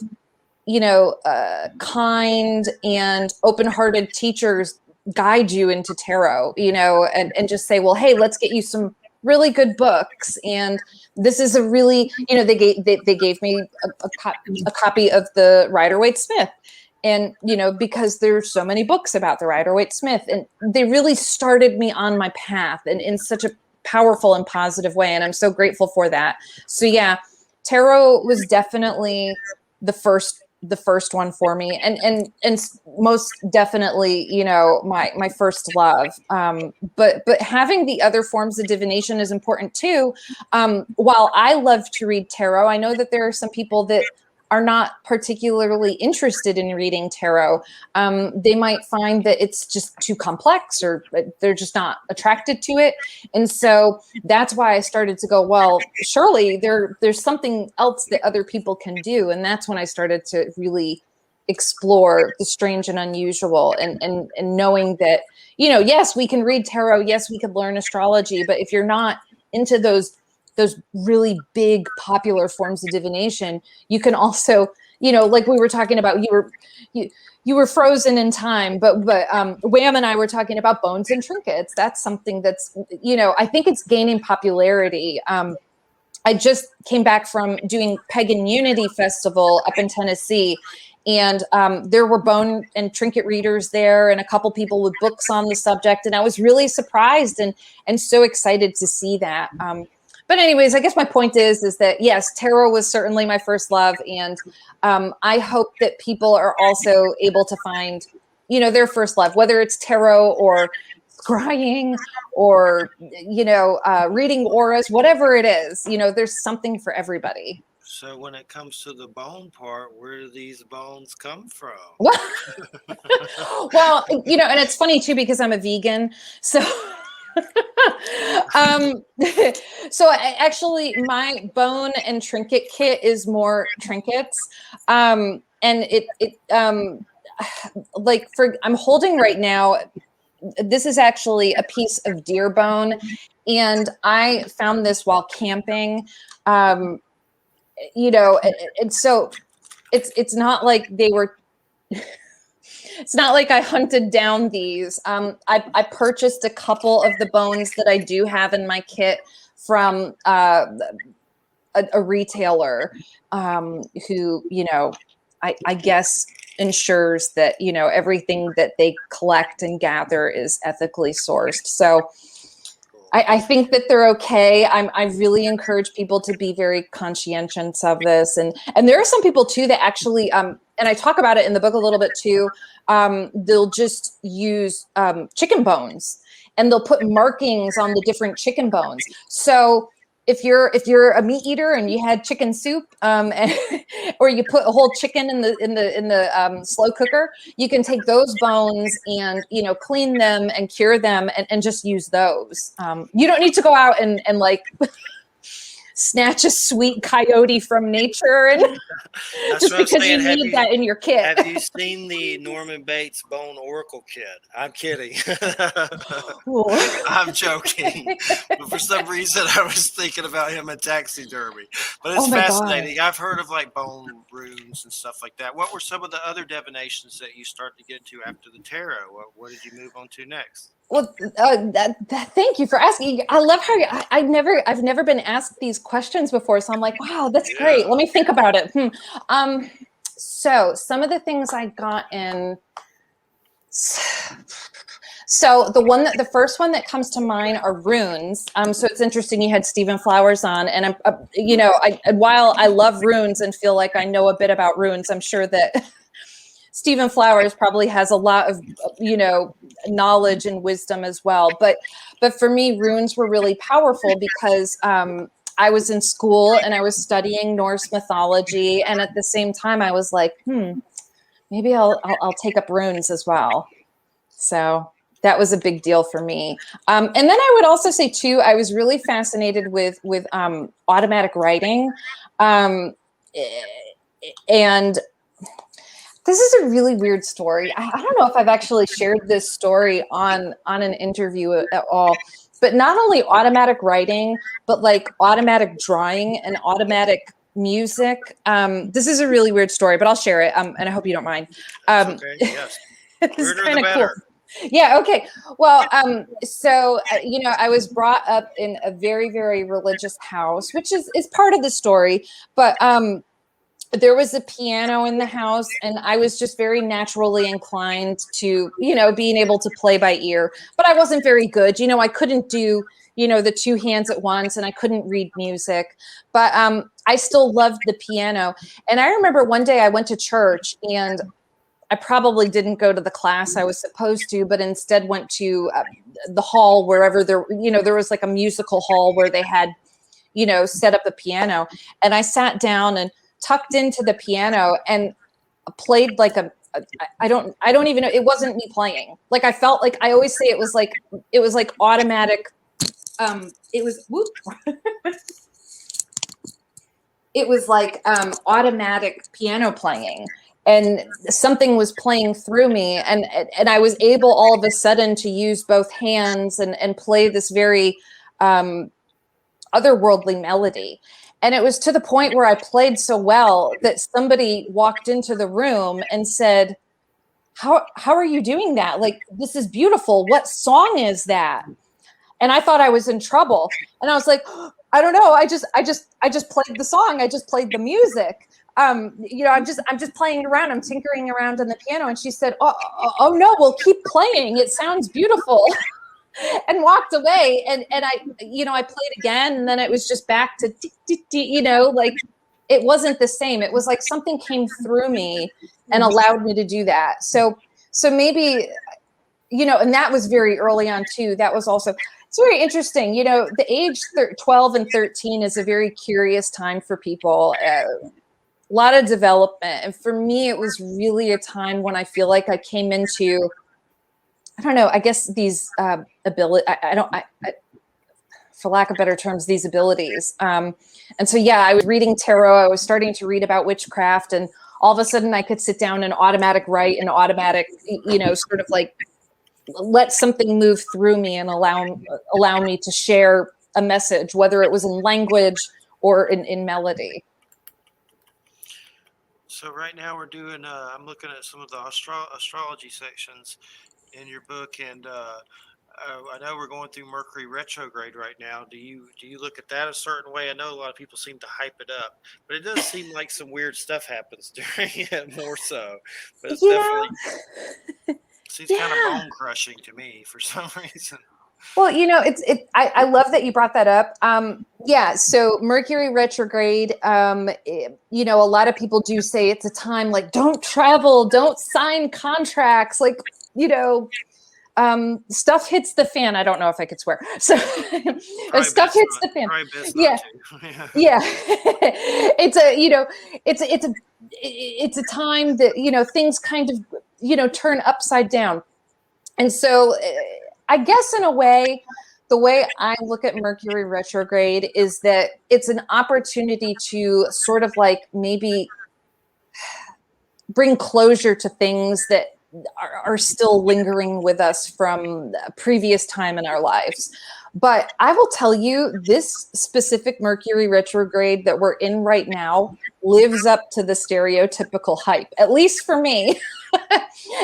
kind and open-hearted teachers guide you into tarot, and just say, well, hey, let's get you some really good books. And this is a really, they gave me a copy of the Rider-Waite-Smith. And, because there's so many books about the Rider-Waite-Smith, and they really started me on my path and in such a powerful and positive way. And I'm so grateful for that. So yeah, tarot was definitely the first one for me, and most definitely, my first love. But having the other forms of divination is important too. While I love to read tarot, I know that there are some people that are not particularly interested in reading tarot. They might find that it's just too complex, or they're just not attracted to it. And so that's why I started to go, well, surely there's something else that other people can do. And that's when I started to really explore the strange and unusual, and knowing that, yes, we can read tarot. Yes, we could learn astrology. But if you're not into those really big popular forms of divination, you can also, like we were talking about, you were frozen in time, but Wham and I were talking about bones and trinkets. That's something that's, I think it's gaining popularity. I just came back from doing Pagan Unity Festival up in Tennessee, and there were bone and trinket readers there, and a couple people with books on the subject, and I was really surprised and so excited to see that. But anyways, I guess my point is that yes, tarot was certainly my first love, and I hope that people are also able to find, their first love, whether it's tarot or scrying or reading auras, whatever it is. There's something for everybody. So when it comes to the bone part, where do these bones come from? Well, and it's funny too because I'm a vegan, so. So actually my bone and trinket kit is more trinkets, and it like I'm holding right now this is actually a piece of deer bone, and I found this while camping. You know, and so it's not like they were. It's not like I hunted down these. I purchased a couple of the bones that I do have in my kit from a retailer who, you know, I guess ensures that, you know, everything that they collect and gather is ethically sourced. So I think that they're okay. I really encourage people to be very conscientious of this. And there are some people too that actually, and I talk about it in the book a little bit too, they'll just use chicken bones and they'll put markings on the different chicken bones. So if you're a meat eater and you had chicken soup, or you put a whole chicken in the slow cooker, you can take those bones and, you know, clean them and cure them and just use those. You don't need to go out and like snatch a sweet coyote from nature and just because you need that in your kit. Have you seen the Norman Bates Bone Oracle kit? I'm kidding. I'm joking. But for some reason, I was thinking about him in taxidermy. But it's fascinating. God. I've heard of like bone runes and stuff like that. What were some of the other divinations that you started to get into after the tarot? What did you move on to next? Well, thank you for asking. I love how I've never been asked these questions before, so I'm like, wow, that's great. Let me think about it. So some of the things I got in. So the first one that comes to mind are runes. So it's interesting you had Stephen Flowers on, and while I love runes and feel like I know a bit about runes, I'm sure that Stephen Flowers probably has a lot of, you know, knowledge and wisdom as well. But for me, runes were really powerful because I was in school and I was studying Norse mythology, and at the same time, I was like, maybe I'll take up runes as well. So that was a big deal for me. And then I would also say too, I was really fascinated with automatic writing, and this is a really weird story. I don't know if I've actually shared this story on an interview at all, but not only automatic writing, but like automatic drawing and automatic music. This is a really weird story, but I'll share it. And I hope you don't mind. Okay, yes. This is kind of cool. Yeah. Okay. Well, so, you know, I was brought up in a very, very religious house, which is part of the story, but, there was a piano in the house, and I was just very naturally inclined to, you know, being able to play by ear, but I wasn't very good. You know, I couldn't do, you know, the two hands at once, and I couldn't read music, but I still loved the piano. And I remember one day I went to church, and I probably didn't go to the class I was supposed to, but instead went to the hall wherever there was like a musical hall where they had, you know, set up a piano. And I sat down and tucked into the piano and played like I don't even know. It wasn't me playing. Like I felt like, I always say it was like automatic. It was, it was like automatic piano playing, and something was playing through me, and I was able all of a sudden to use both hands and play this very otherworldly melody. And it was to the point where I played so well that somebody walked into the room and said, how are you doing that? Like, this is beautiful. What song is that? And I thought I was in trouble. And I was like, I don't know. I just played the song. I just played the music. You know, I'm just playing around. I'm tinkering around on the piano. And she said, oh no, well, keep playing. It sounds beautiful. And walked away. And I, you know, I played again, and then it was just back to, you know, like it wasn't the same. It was like something came through me and allowed me to do that. So maybe, you know, and that was very early on too. That was also, it's very interesting. You know, the age 12 and 13 is a very curious time for people. A lot of development. And for me, it was really a time when I feel like I came into, I don't know, I guess these ability, for lack of better terms, these abilities. And so, yeah, I was reading tarot. I was starting to read about witchcraft, and all of a sudden I could sit down and automatic write and automatic, you know, sort of like let something move through me and allow me to share a message, whether it was in language or in melody. So right now we're doing. I'm looking at some of the astrology sections in your book, and I know we're going through Mercury retrograde right now. Do you look at that a certain way? I know a lot of people seem to hype it up, but it does seem like some weird stuff happens during it more so. But it's definitely seems kind of bone crushing to me for some reason. Well, I love that you brought that up. So Mercury retrograde, a lot of people do say it's a time like don't travel, don't sign contracts, like, stuff hits the fan. I don't know if I could swear. So stuff hits the fan. Yeah. Yeah. It's a time that, things kind of, turn upside down. And so I guess in a way, the way I look at Mercury retrograde is that it's an opportunity to sort of like maybe bring closure to things that are still lingering with us from a previous time in our lives. But I will tell you, this specific Mercury retrograde that we're in right now lives up to the stereotypical hype, at least for me.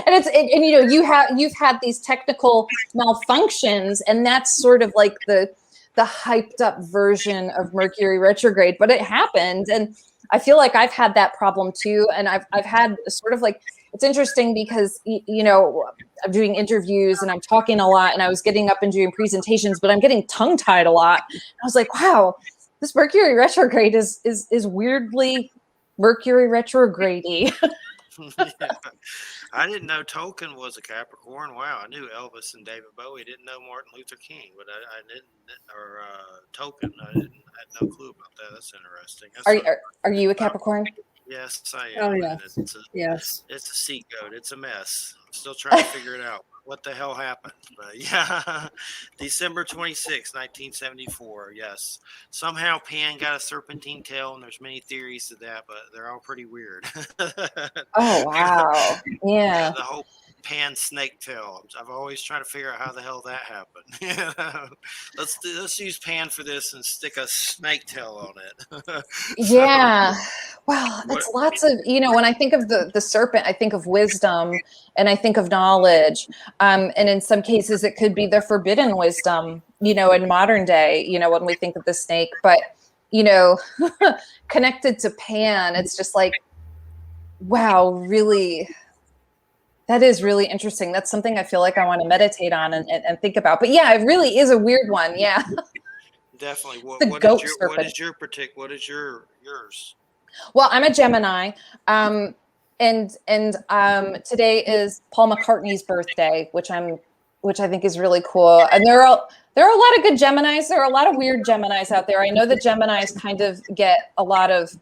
You've had these technical malfunctions, and that's sort of like the hyped up version of Mercury retrograde, but it happened. And I feel like I've had that problem too. And I've had sort of like, it's interesting because, I'm doing interviews and I'm talking a lot, and I was getting up and doing presentations, but I'm getting tongue tied a lot. I was like, wow, this Mercury retrograde is weirdly Mercury retrograde-y. Yeah. I didn't know Tolkien was a Capricorn. Wow, I knew Elvis and David Bowie. Didn't know Martin Luther King, but I didn't, or Tolkien. I had no clue about that. That's interesting. Are you a Capricorn? Yes, I am. Oh, yeah. Yes. It's a sea goat. It's a mess. I'm still trying to figure it out. What the hell happened? But yeah, December 26, 1974. Yes. Somehow Pan got a serpentine tail, and there's many theories to that, but they're all pretty weird. Oh, wow. Yeah. The whole Pan snake tail. I've always tried to figure out how the hell that happened. Let's use Pan for this and stick a snake tail on it. Yeah. Well, it's lots of, when I think of the serpent, I think of wisdom and I think of knowledge. And in some cases it could be the forbidden wisdom, in modern day, when we think of the snake, but, connected to Pan, it's just like, wow, really, that is really interesting. That's something I feel like I want to meditate on and think about. But yeah, it really is a weird one. Yeah. Definitely. What is yours? Well, I'm a Gemini. And today is Paul McCartney's birthday, which I think is really cool. And there are a lot of good Geminis. There are a lot of weird Geminis out there. I know that Geminis kind of get a lot of,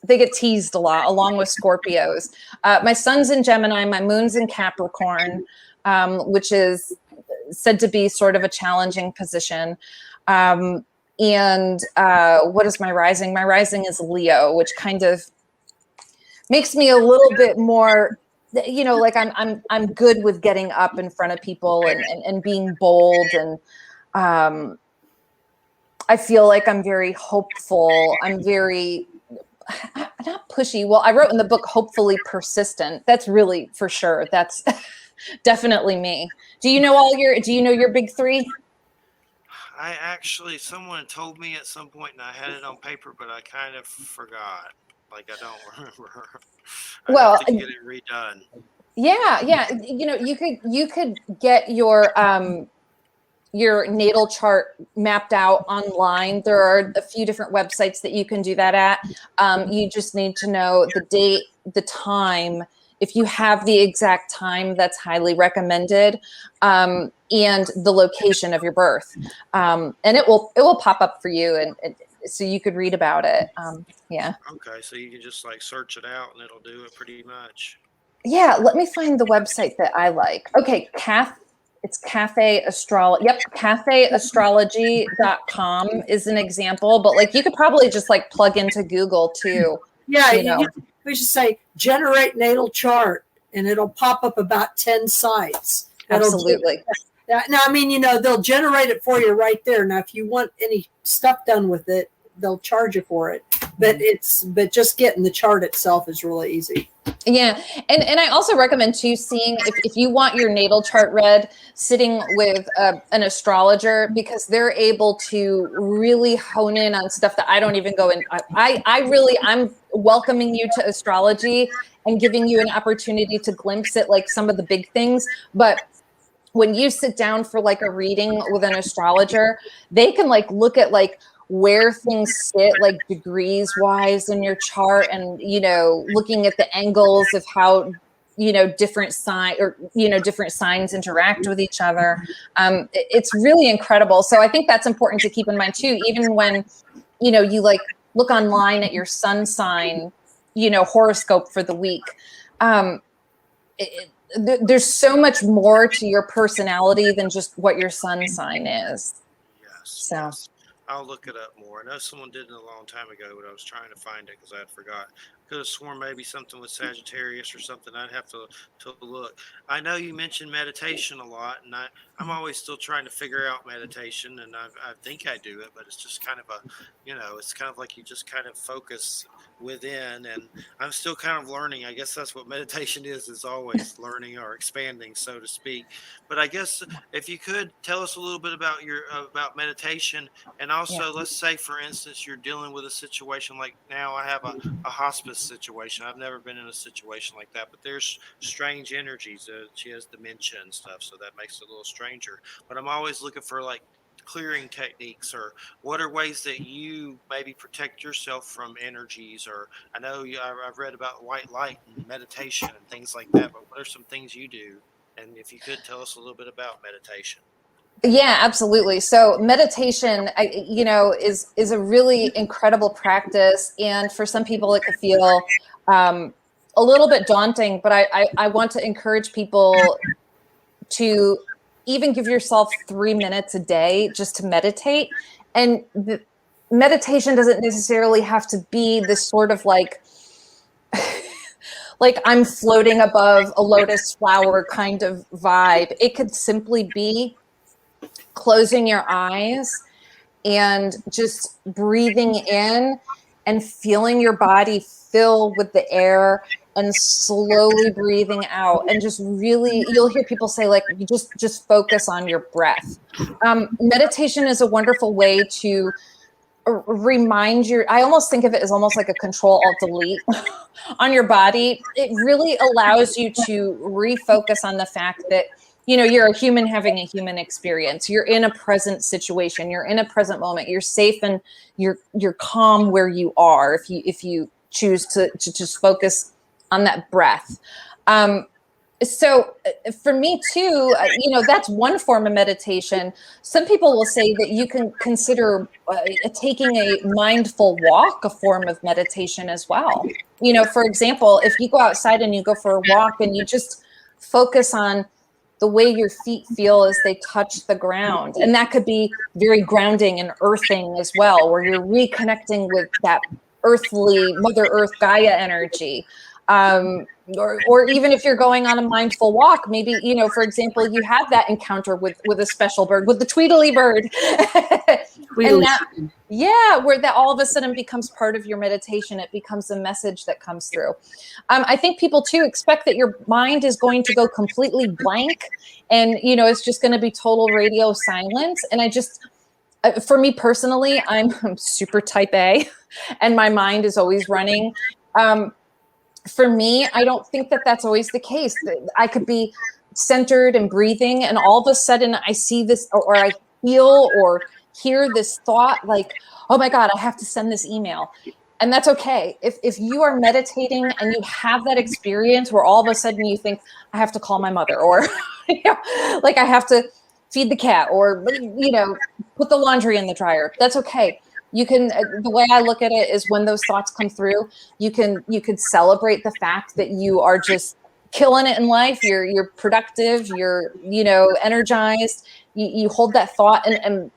they get teased a lot, along with Scorpios. My sun's in Gemini, my moon's in Capricorn, which is said to be sort of a challenging position. And what is my rising? My rising is Leo, which kind of makes me a little bit more, like I'm good with getting up in front of people and being bold. And I feel like I'm very hopeful. I'm very, not pushy. Well, I wrote in the book, hopefully persistent. That's really for sure. That's definitely me. Do you know your big three? Someone told me at some point, and I had it on paper, but I kind of forgot. Like, I don't remember. I have to get it redone. Yeah. You could get your natal chart mapped out online. There are a few different websites that you can do that at. You just need to know the date, the time. If you have the exact time, that's highly recommended, and the location of your birth. And it will pop up for you, and so you could read about it. Yeah. Okay, so you can just like search it out, and it'll do it pretty much. Yeah, let me find the website that I like. Okay, it's Cafe Astrology. Yep, cafeastrology.com is an example, but like you could probably just like plug into Google too. Yeah, we should say generate natal chart, and it'll pop up about 10 sites. Absolutely. Now, I mean, they'll generate it for you right there. Now, if you want any stuff done with it, they'll charge you for it. But just getting the chart itself is really easy. Yeah. And I also recommend too, seeing if you want your natal chart read, sitting with an astrologer, because they're able to really hone in on stuff that I don't even go in. I'm welcoming you to astrology and giving you an opportunity to glimpse at like some of the big things. But when you sit down for like a reading with an astrologer, they can like look at like where things sit like degrees wise in your chart, and looking at the angles of how different signs interact with each other. It's really incredible. So I think that's important to keep in mind too, even when you like look online at your sun sign horoscope for the week. There's so much more to your personality than just what your sun sign is. Yes. So. Yes. I'll look it up more. I know someone did it a long time ago, but I was trying to find it because I had forgot. Could have sworn maybe something with Sagittarius or something. I'd have to look. I know you mentioned meditation a lot, and I'm always still trying to figure out meditation, and I think I do it, but it's just kind of it's kind of like you just kind of focus within, and I'm still kind of learning. I guess that's what meditation is always learning or expanding, so to speak. But I guess if you could tell us a little bit about about meditation. And also, let's say, for instance, you're dealing with a situation like now I have a hospice situation. I've never been in a situation like that, but there's strange energies. She has dementia and stuff, so that makes it a little stranger. But I'm always looking for like clearing techniques, or what are ways that you maybe protect yourself from energies, or I know I've read about white light and meditation and things like that, but what are some things you do? And if you could tell us a little bit about meditation. Yeah, absolutely. So meditation, is a really incredible practice, and for some people, it could feel a little bit daunting. But I want to encourage people to even give yourself 3 minutes a day just to meditate. And meditation doesn't necessarily have to be this sort of like I'm floating above a lotus flower kind of vibe. It could simply be closing your eyes and just breathing in and feeling your body fill with the air, and slowly breathing out, and just really, you'll hear people say like, you just focus on your breath. Meditation is a wonderful way to remind I almost think of it as almost like a Control Alt Delete on your body. It really allows you to refocus on the fact that you're a human having a human experience. You're in a present situation. You're in a present moment. You're safe, and you're calm where you are. If you choose to just focus on that breath. So for me too, that's one form of meditation. Some people will say that you can consider taking a mindful walk a form of meditation as well. For example, if you go outside and you go for a walk and you just focus on the way your feet feel as they touch the ground. And that could be very grounding and earthing as well, where you're reconnecting with that earthly Mother Earth Gaia energy. Or even if you're going on a mindful walk, maybe, for example, you have that encounter with a special bird, with the Tweedly bird. Tweedly. Where that all of a sudden becomes part of your meditation. It becomes a message that comes through. I think people too expect that your mind is going to go completely blank, and it's just going to be total radio silence. And for me personally, I'm super type A, and my mind is always running. For me, I don't think that that's always the case. I could be centered and breathing, and all of a sudden I see this, or I feel or hear this thought like, oh my God, I have to send this email. And that's okay. If you are meditating and you have that experience where all of a sudden you think, I have to call my mother, or like I have to feed the cat, or put the laundry in the dryer, that's okay. You can, the way I look at it is, when those thoughts come through, you could celebrate the fact that you are just killing it in life. You're productive, you're, energized. You hold that thought, and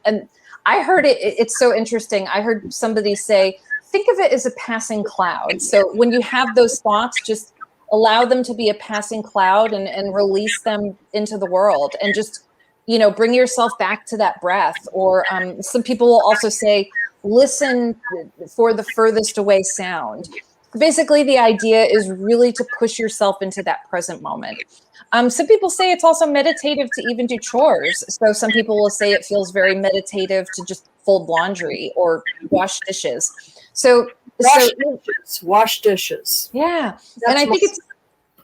I heard it's so interesting. I heard somebody say, think of it as a passing cloud. So when you have those thoughts, just allow them to be a passing cloud and release them into the world, and just, bring yourself back to that breath. Or some people will also say, listen for the furthest away sound. Basically, the idea is really to push yourself into that present moment. Some people say it's also meditative to even do chores. So some people will say it feels very meditative to just fold laundry or wash dishes. Wash dishes. Yeah. And I think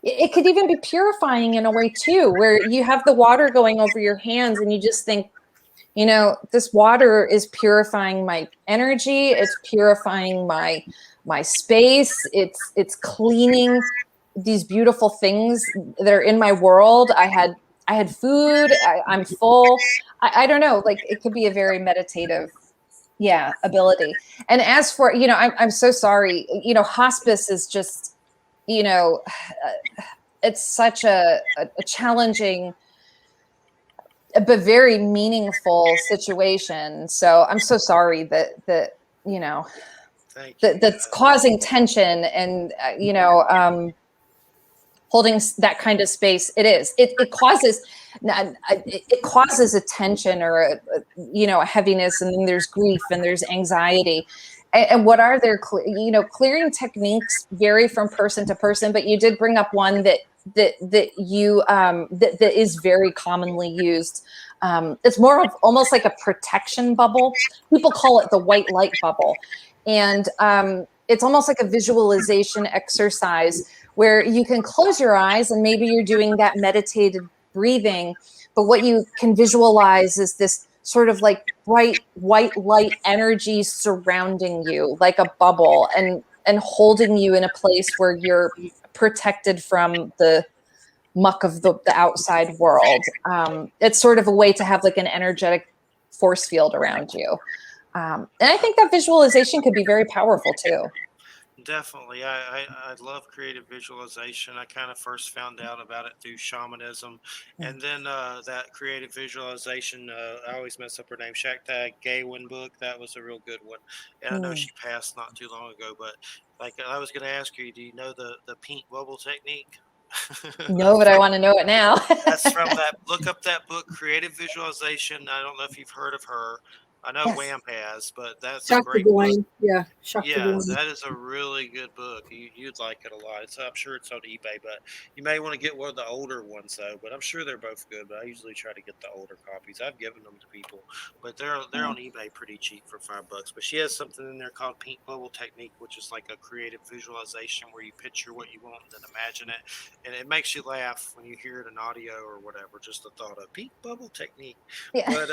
it could even be purifying in a way too, where you have the water going over your hands and you just think, this water is purifying my energy. It's purifying my space. It's cleaning these beautiful things that are in my world. I had food. I'm full. I don't know. Like, it could be a very meditative, ability. And as for, I'm so sorry. Hospice is just, it's such a challenging but very meaningful situation. So I'm so sorry that that's causing tension and holding that kind of space. It causes a tension or a heaviness, and then there's grief and there's anxiety. And what are their clearing techniques vary from person to person, but you did bring up one that is very commonly used. It's more of almost like a protection bubble. People call it the white light bubble. And it's almost like a visualization exercise where you can close your eyes and maybe you're doing that meditated breathing, but what you can visualize is this sort of like bright white light energy surrounding you like a bubble and holding you in a place where you're protected from the muck of the outside world. It's sort of a way to have like an energetic force field around you. And I think that visualization could be very powerful too. Definitely. I love creative visualization. I kind of first found out about it through shamanism. And then that creative visualization, I always mess up her name, Shakta Gawain book. That was a real good one. And I know she passed not too long ago, but like I was going to ask you, do you know the pink bubble technique? No, but I want to know it now. That's from that. Look up that book, Creative Visualization. I don't know if you've heard of her. I know Yes. Wham has, but that's Dr. a great Dwayne. book. Yeah. Yeah, that is a really good book. You'd like it a lot. I'm sure it's on eBay, but you may want to get one of the older ones though. But I'm sure they're both good. But I usually try to get the older copies. I've given them to people, but they're on eBay pretty cheap for $5. But she has something in there called Pink Bubble Technique, which is like a creative visualization where you picture what you want and then imagine it, and it makes you laugh when you hear it in audio or whatever. Just the thought of Pink Bubble Technique. Yeah.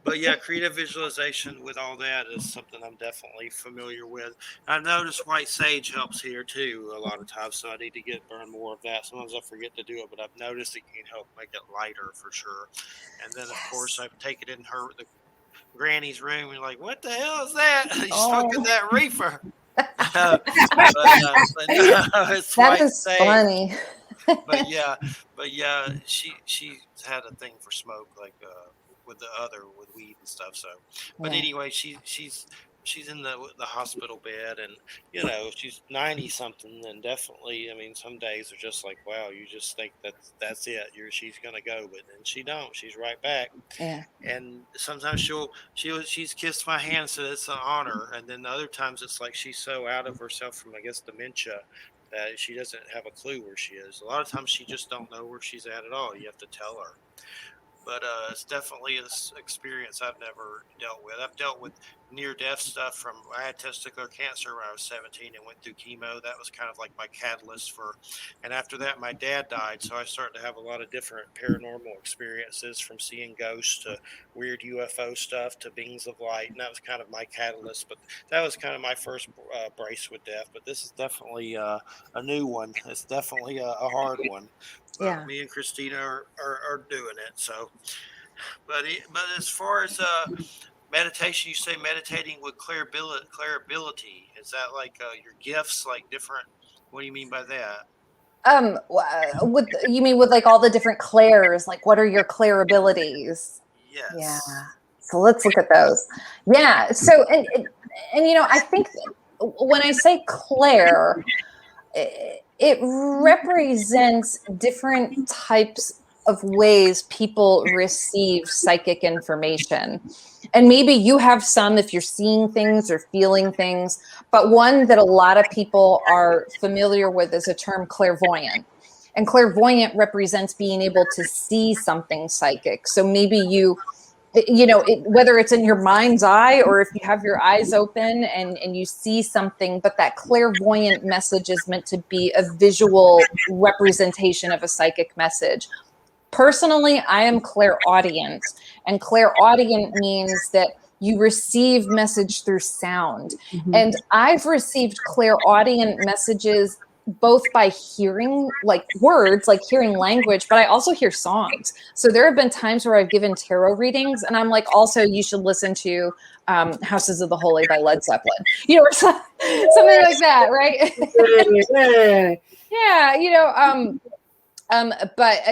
But yeah, creative visualization with all that is something I'm definitely familiar with. I've noticed white sage helps here too a lot of times, so I need to burn more of that. Sometimes I forget to do it, but I've noticed it can help make it lighter for sure. And then of course I take it in the granny's room and like, what the hell is that? He's smoking that reefer. But it's That white is sage. funny. But yeah, she's had a thing for smoke, like with weed and stuff. So, but anyway, she's in the hospital bed, and she's 90 something, and definitely, I mean, some days are just like, wow, you just think that's it. She's gonna go, but then she's right back. Yeah. And sometimes she's kissed my hand, so it's an honor. And then the other times it's like she's so out of herself from, I guess, dementia, that she doesn't have a clue where she is. A lot of times she just don't know where she's at all. You have to tell her. But it's definitely this experience I've never dealt with. I've dealt with near-death stuff I had testicular cancer when I was 17 and went through chemo. That was kind of like my catalyst and after that, my dad died. So I started to have a lot of different paranormal experiences, from seeing ghosts to weird UFO stuff to beings of light. And that was kind of my catalyst. But that was kind of my first brace with death. But this is definitely a new one. It's definitely a hard one. Yeah. Me and Christina are doing it. So, but as far as meditation, you say meditating with clairability. Is that like your gifts, like different? What do you mean by that? You mean with like all the different clairs? Like, what are your clair abilities? Yes. Yeah. So let's look at those. Yeah. So and I think when I say clair, it represents different types of ways people receive psychic information. And maybe you have some if you're seeing things or feeling things, but one that a lot of people are familiar with is a term clairvoyant. And clairvoyant represents being able to see something psychic. So maybe whether it's in your mind's eye or if you have your eyes open and you see something, but that clairvoyant message is meant to be a visual representation of a psychic message. Personally, I am clairaudient, and clairaudient means that you receive message through sound. Mhm. And I've received clairaudient messages both by hearing like words, like hearing language, but I also hear songs. So there have been times where I've given tarot readings and I'm like, also, you should listen to Houses of the Holy by Led Zeppelin, or something like that, right? Yeah, but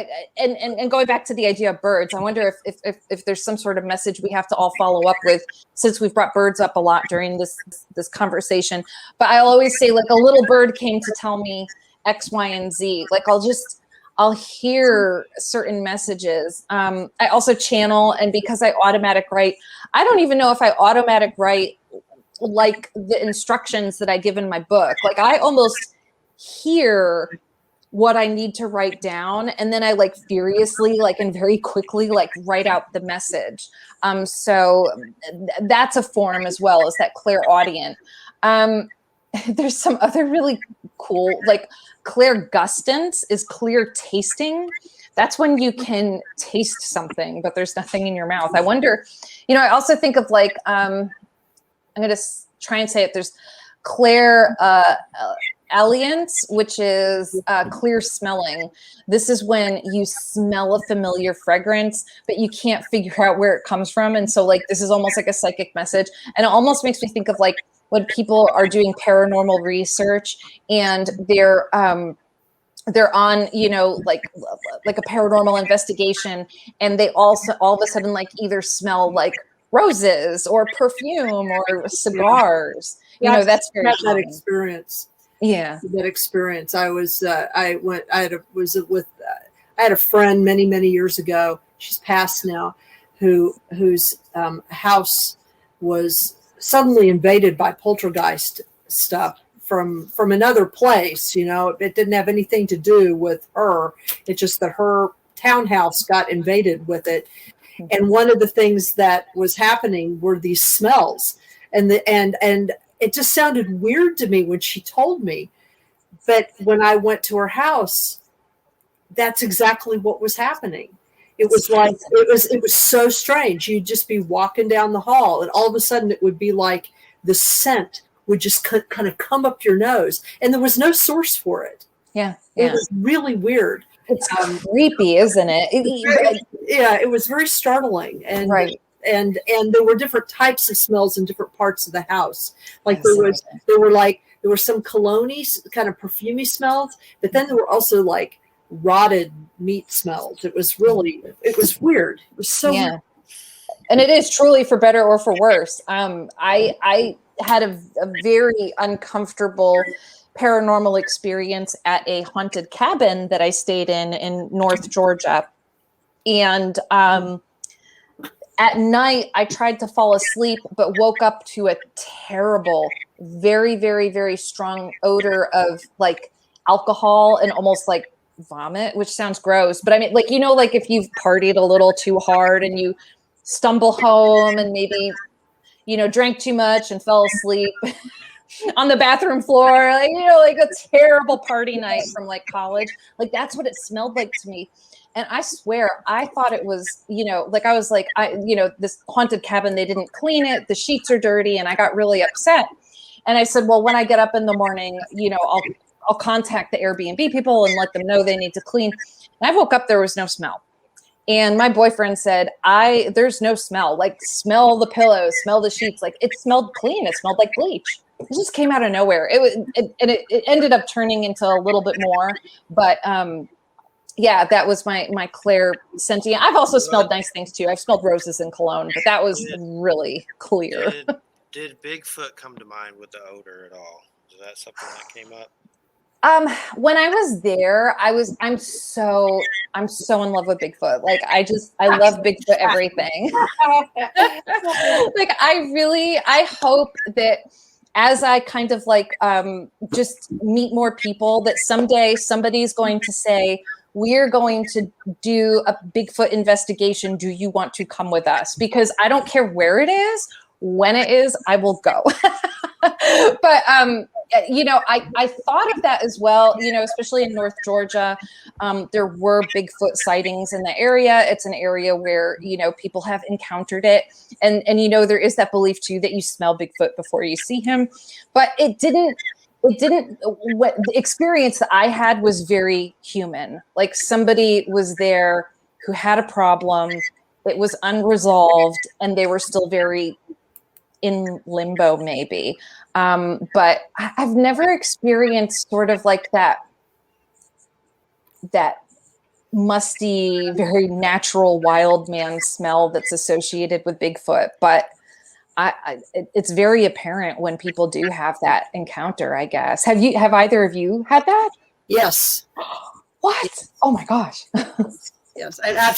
going back to the idea of birds, I wonder if there's some sort of message we have to all follow up with, since we've brought birds up a lot during this conversation. But I'll always say, like, a little bird came to tell me X, Y, and Z. Like, I'll hear certain messages. I also channel, and because I automatic write, I don't even know if I automatic write like the instructions that I give in my book. Like, I almost hear what I need to write down, and then I like furiously, like, and very quickly, like, write out the message. So that's a form as well as that clairaudient. There's some other really cool, like, clairgustance is clear tasting. That's when you can taste something, but there's nothing in your mouth. I wonder, I also think of like, I'm going to try and say it. There's clairalience, which is clear smelling. This is when you smell a familiar fragrance, but you can't figure out where it comes from. And so, like, this is almost like a psychic message. And it almost makes me think of like when people are doing paranormal research and they're on, like a paranormal investigation, and they also all of a sudden like either smell like roses or perfume or cigars. Yeah, That's very that common. experience. Yeah. That experience. I had a friend many years ago. She's passed now, whose house was suddenly invaded by poltergeist stuff from another place. It didn't have anything to do with her. It's just that her townhouse got invaded with it. And one of the things that was happening were these smells, and it just sounded weird to me when she told me. But when I went to her house, that's exactly what was happening. It was like, it was so strange. You'd just be walking down the hall and all of a sudden it would be like the scent would just kind of come up your nose, and there was no source for it. Yeah. It was really weird. It's creepy, isn't it? It was very startling. And right. And there were different types of smells in different parts of the house. Like Yes. there were some cologne-y kind of perfumey smells, but then there were also like rotted meat smells. It was weird. It was so weird. And it is truly for better or for worse. I had a very uncomfortable paranormal experience at a haunted cabin that I stayed in North Georgia. And at night, I tried to fall asleep, but woke up to a terrible, very, very, very strong odor of like alcohol and almost like vomit, which sounds gross. But I mean, like, like if you've partied a little too hard and you stumble home and maybe, drank too much and fell asleep on the bathroom floor, like, like a terrible party night from like college. Like, that's what it smelled like to me. And I swear, I thought it was, like I was like, this haunted cabin, they didn't clean it. The sheets are dirty. And I got really upset. And I said, well, when I get up in the morning, I'll contact the Airbnb people and let them know they need to clean. And I woke up, there was no smell. And my boyfriend said, there's no smell. Like, smell the pillows, smell the sheets. Like, it smelled clean. It smelled like bleach. It just came out of nowhere. It ended up turning into a little bit more, but, yeah, that was my Claire sentient. I've also smelled nice things too. I've smelled roses and cologne, but that was really clear. Did Bigfoot come to mind with the odor at all? Is that something that came up? When I was there, I'm so in love with Bigfoot. Like I love Bigfoot everything. Like I hope that as I kind of like just meet more people, that someday somebody's going to say, we're going to do a Bigfoot investigation. Do you want to come with us? Because I don't care where it is, when it is, I will go. But I thought of that as well, especially in North Georgia. There were Bigfoot sightings in the area. It's an area where, people have encountered it. And there is that belief too, that you smell Bigfoot before you see him, but what the experience that I had was very human. Like somebody was there who had a problem. It was unresolved and they were still very in limbo maybe. But I've never experienced sort of like that musty, very natural wild man smell that's associated with Bigfoot. But it's very apparent when people do have that encounter, I guess. Have either of you had that? Yes. What? Oh my gosh. Yes. And I've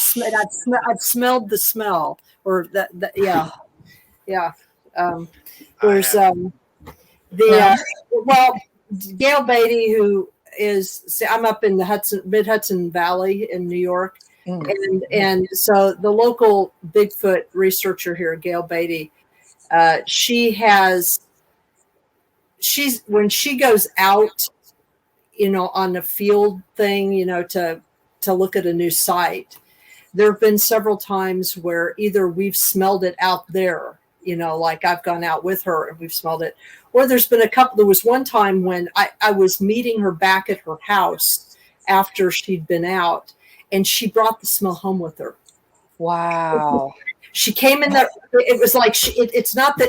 smelled the smell, or that yeah. Yeah. There's Gail Beatty, who is, I'm up in the mid Hudson Valley in New York. And so the local Bigfoot researcher here, Gail Beatty, when she goes out, on the field thing, to look at a new site, there have been several times where either we've smelled it out there, like I've gone out with her and we've smelled it, or there was one time when I was meeting her back at her house after she'd been out, and she brought the smell home with her. Wow. She came in there. It was like it's not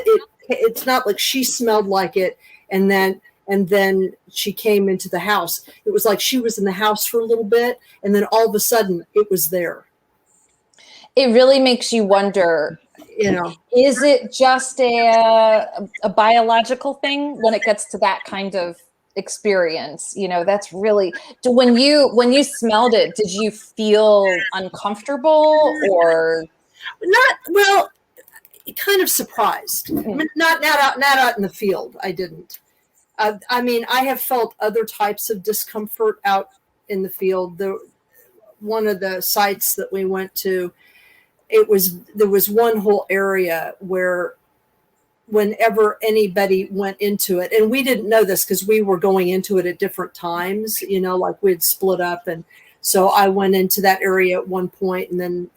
like she smelled like it, and then she came into the house. It was like she was in the house for a little bit, and then all of a sudden it was there. It really makes you wonder, is it just a biological thing when it gets to that kind of experience? That's really, when you smelled it, did you feel uncomfortable or not? Well, kind of surprised. Not out in the field. I didn't. I have felt other types of discomfort out in the field. One of the sites that we went to, there was one whole area where whenever anybody went into it, and we didn't know this because we were going into it at different times, like we'd split up. And so I went into that area at one point, and then,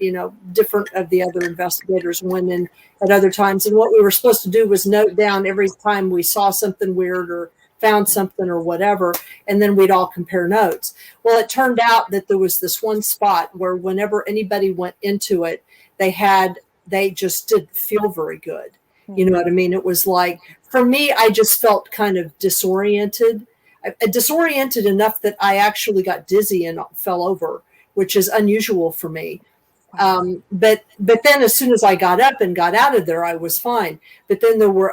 different of the other investigators went in at other times. And what we were supposed to do was note down every time we saw something weird or found something or whatever, and then we'd all compare notes. Well, it turned out that there was this one spot where whenever anybody went into it, they just didn't feel very good. You know what I mean? It was like, for me, I just felt kind of disoriented enough that I actually got dizzy and fell over, which is unusual for me. But then as soon as I got up and got out of there, I was fine. But then there were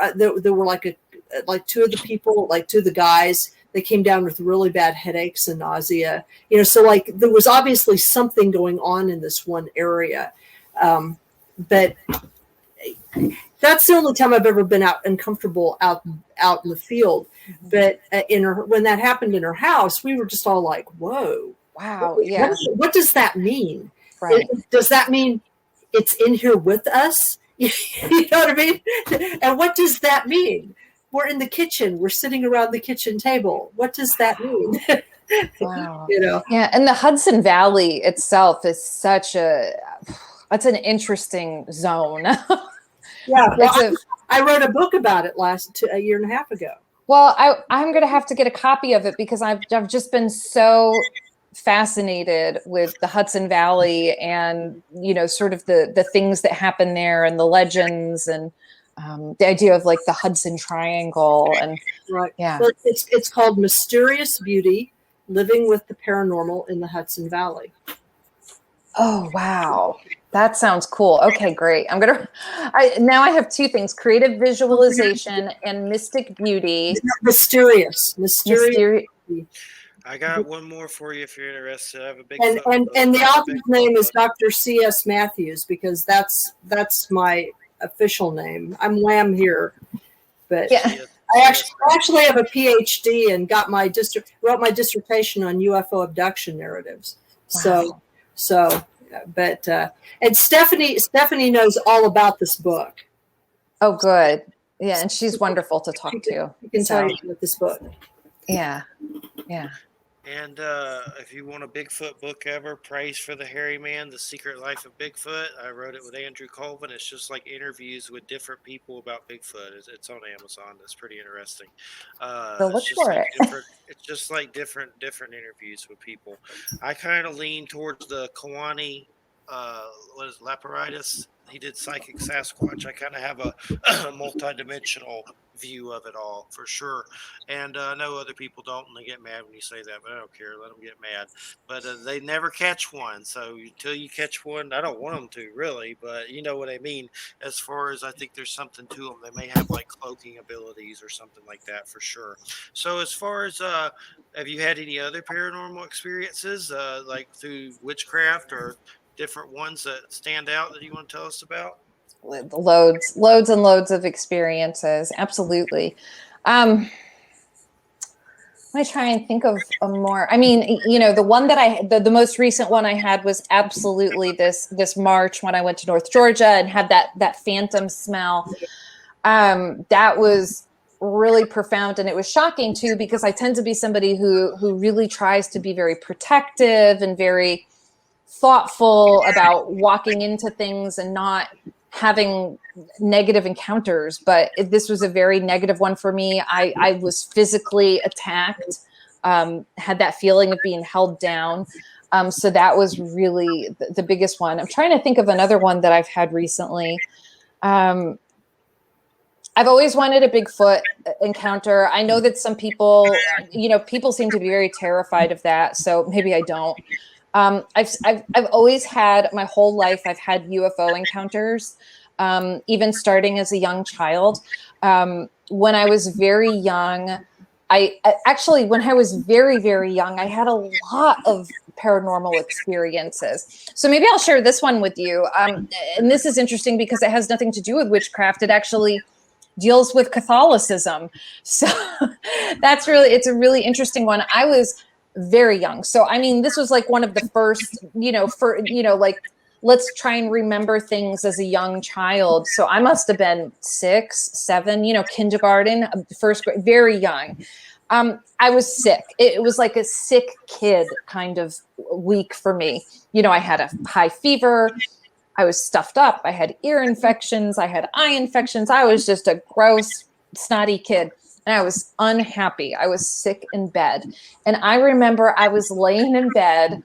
two of the guys, they came down with really bad headaches and nausea, so like there was obviously something going on in this one area. But that's the only time I've ever been out uncomfortable out in the field. But when that happened in her house, we were just all like, whoa, wow. Yeah. What does that mean? Right. Does that mean it's in here with us? You know what I mean? And what does that mean? We're in the kitchen. We're sitting around the kitchen table. What does that mean? Wow. Yeah. And the Hudson Valley itself is that's an interesting zone. Yeah. Well, I wrote a book about it a year and a half ago. Well, I'm going to have to get a copy of it because I've just been so fascinated with the Hudson Valley and, sort of the things that happen there and the legends and the idea of like the Hudson Triangle. And right. Yeah. Well, it's called Mysterious Beauty, Living with the Paranormal in the Hudson Valley. Oh, wow. That sounds cool. Okay, great. Now I have two things: creative visualization and mystic beauty. Mysterious. I got one more for you if you're interested. I have a And Bigfoot book. and the I have a author's Bigfoot name is book. Dr. C.S. Matthews, because that's my official name. I'm Lamb here, but Yeah. I actually have a PhD and got wrote my dissertation on UFO abduction narratives. Wow. But and Stephanie knows all about this book. Oh, good. Yeah, and she's wonderful to talk to. She can tell you about this book. Yeah. And if you want a Bigfoot book ever, Praise for the Hairy Man, The Secret Life of Bigfoot. I wrote it with Andrew Colvin. It's just like interviews with different people about Bigfoot. It's on Amazon. That's pretty interesting. So look for it. It's just like different interviews with people. I kind of lean towards the Kawani, what is it, Laparitis? He did Psychic Sasquatch. I kind of have a multi-dimensional view of it all for sure. And I know other people don't, and they get mad when you say that, but I don't care. Let them get mad. But they never catch one. So until you catch one, I don't want them to really, but you know what I mean. As far as I think there's something to them, they may have like cloaking abilities or something like that for sure. So as far as have you had any other paranormal experiences like through witchcraft or different ones that stand out that you want to tell us about? Loads and loads of experiences. Absolutely. Let me try and think of a more. I mean, you know, the one that the most recent one I had was absolutely this March when I went to North Georgia and had that phantom smell. That was really profound, and it was shocking too, because I tend to be somebody who really tries to be very protective and very thoughtful about walking into things and not having negative encounters, but this was a very negative one for me. I was physically attacked, had that feeling of being held down. So that was really the biggest one. I'm trying to think of another one that I've had recently. I've always wanted a Bigfoot encounter. I know that some people, people seem to be very terrified of that. So maybe I don't. I've always had, my whole life, I've had UFO encounters, even starting as a young child. When I was very young, when I was very, very young, I had a lot of paranormal experiences. So maybe I'll share this one with you. And this is interesting because it has nothing to do with witchcraft. It actually deals with Catholicism. So it's a really interesting one. I was very young. So, I mean, this was like one of the first, like, let's try and remember things as a young child. So I must have been 6, 7, kindergarten, first grade, very young. I was sick. It was like a sick kid kind of week for me. I had a high fever. I was stuffed up. I had ear infections. I had eye infections. I was just a gross, snotty kid. And I was unhappy. I was sick in bed. And I remember I was laying in bed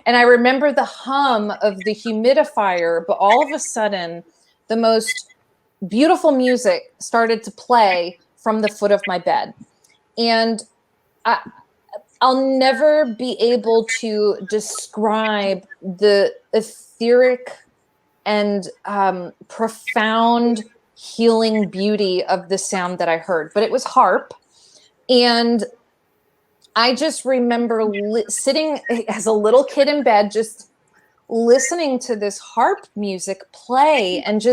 and I remember the hum of the humidifier, but all of a sudden the most beautiful music started to play from the foot of my bed. And I'll never be able to describe the etheric and profound healing beauty of the sound that I heard, but it was harp. And I just remember sitting as a little kid in bed, just listening to this harp music play, and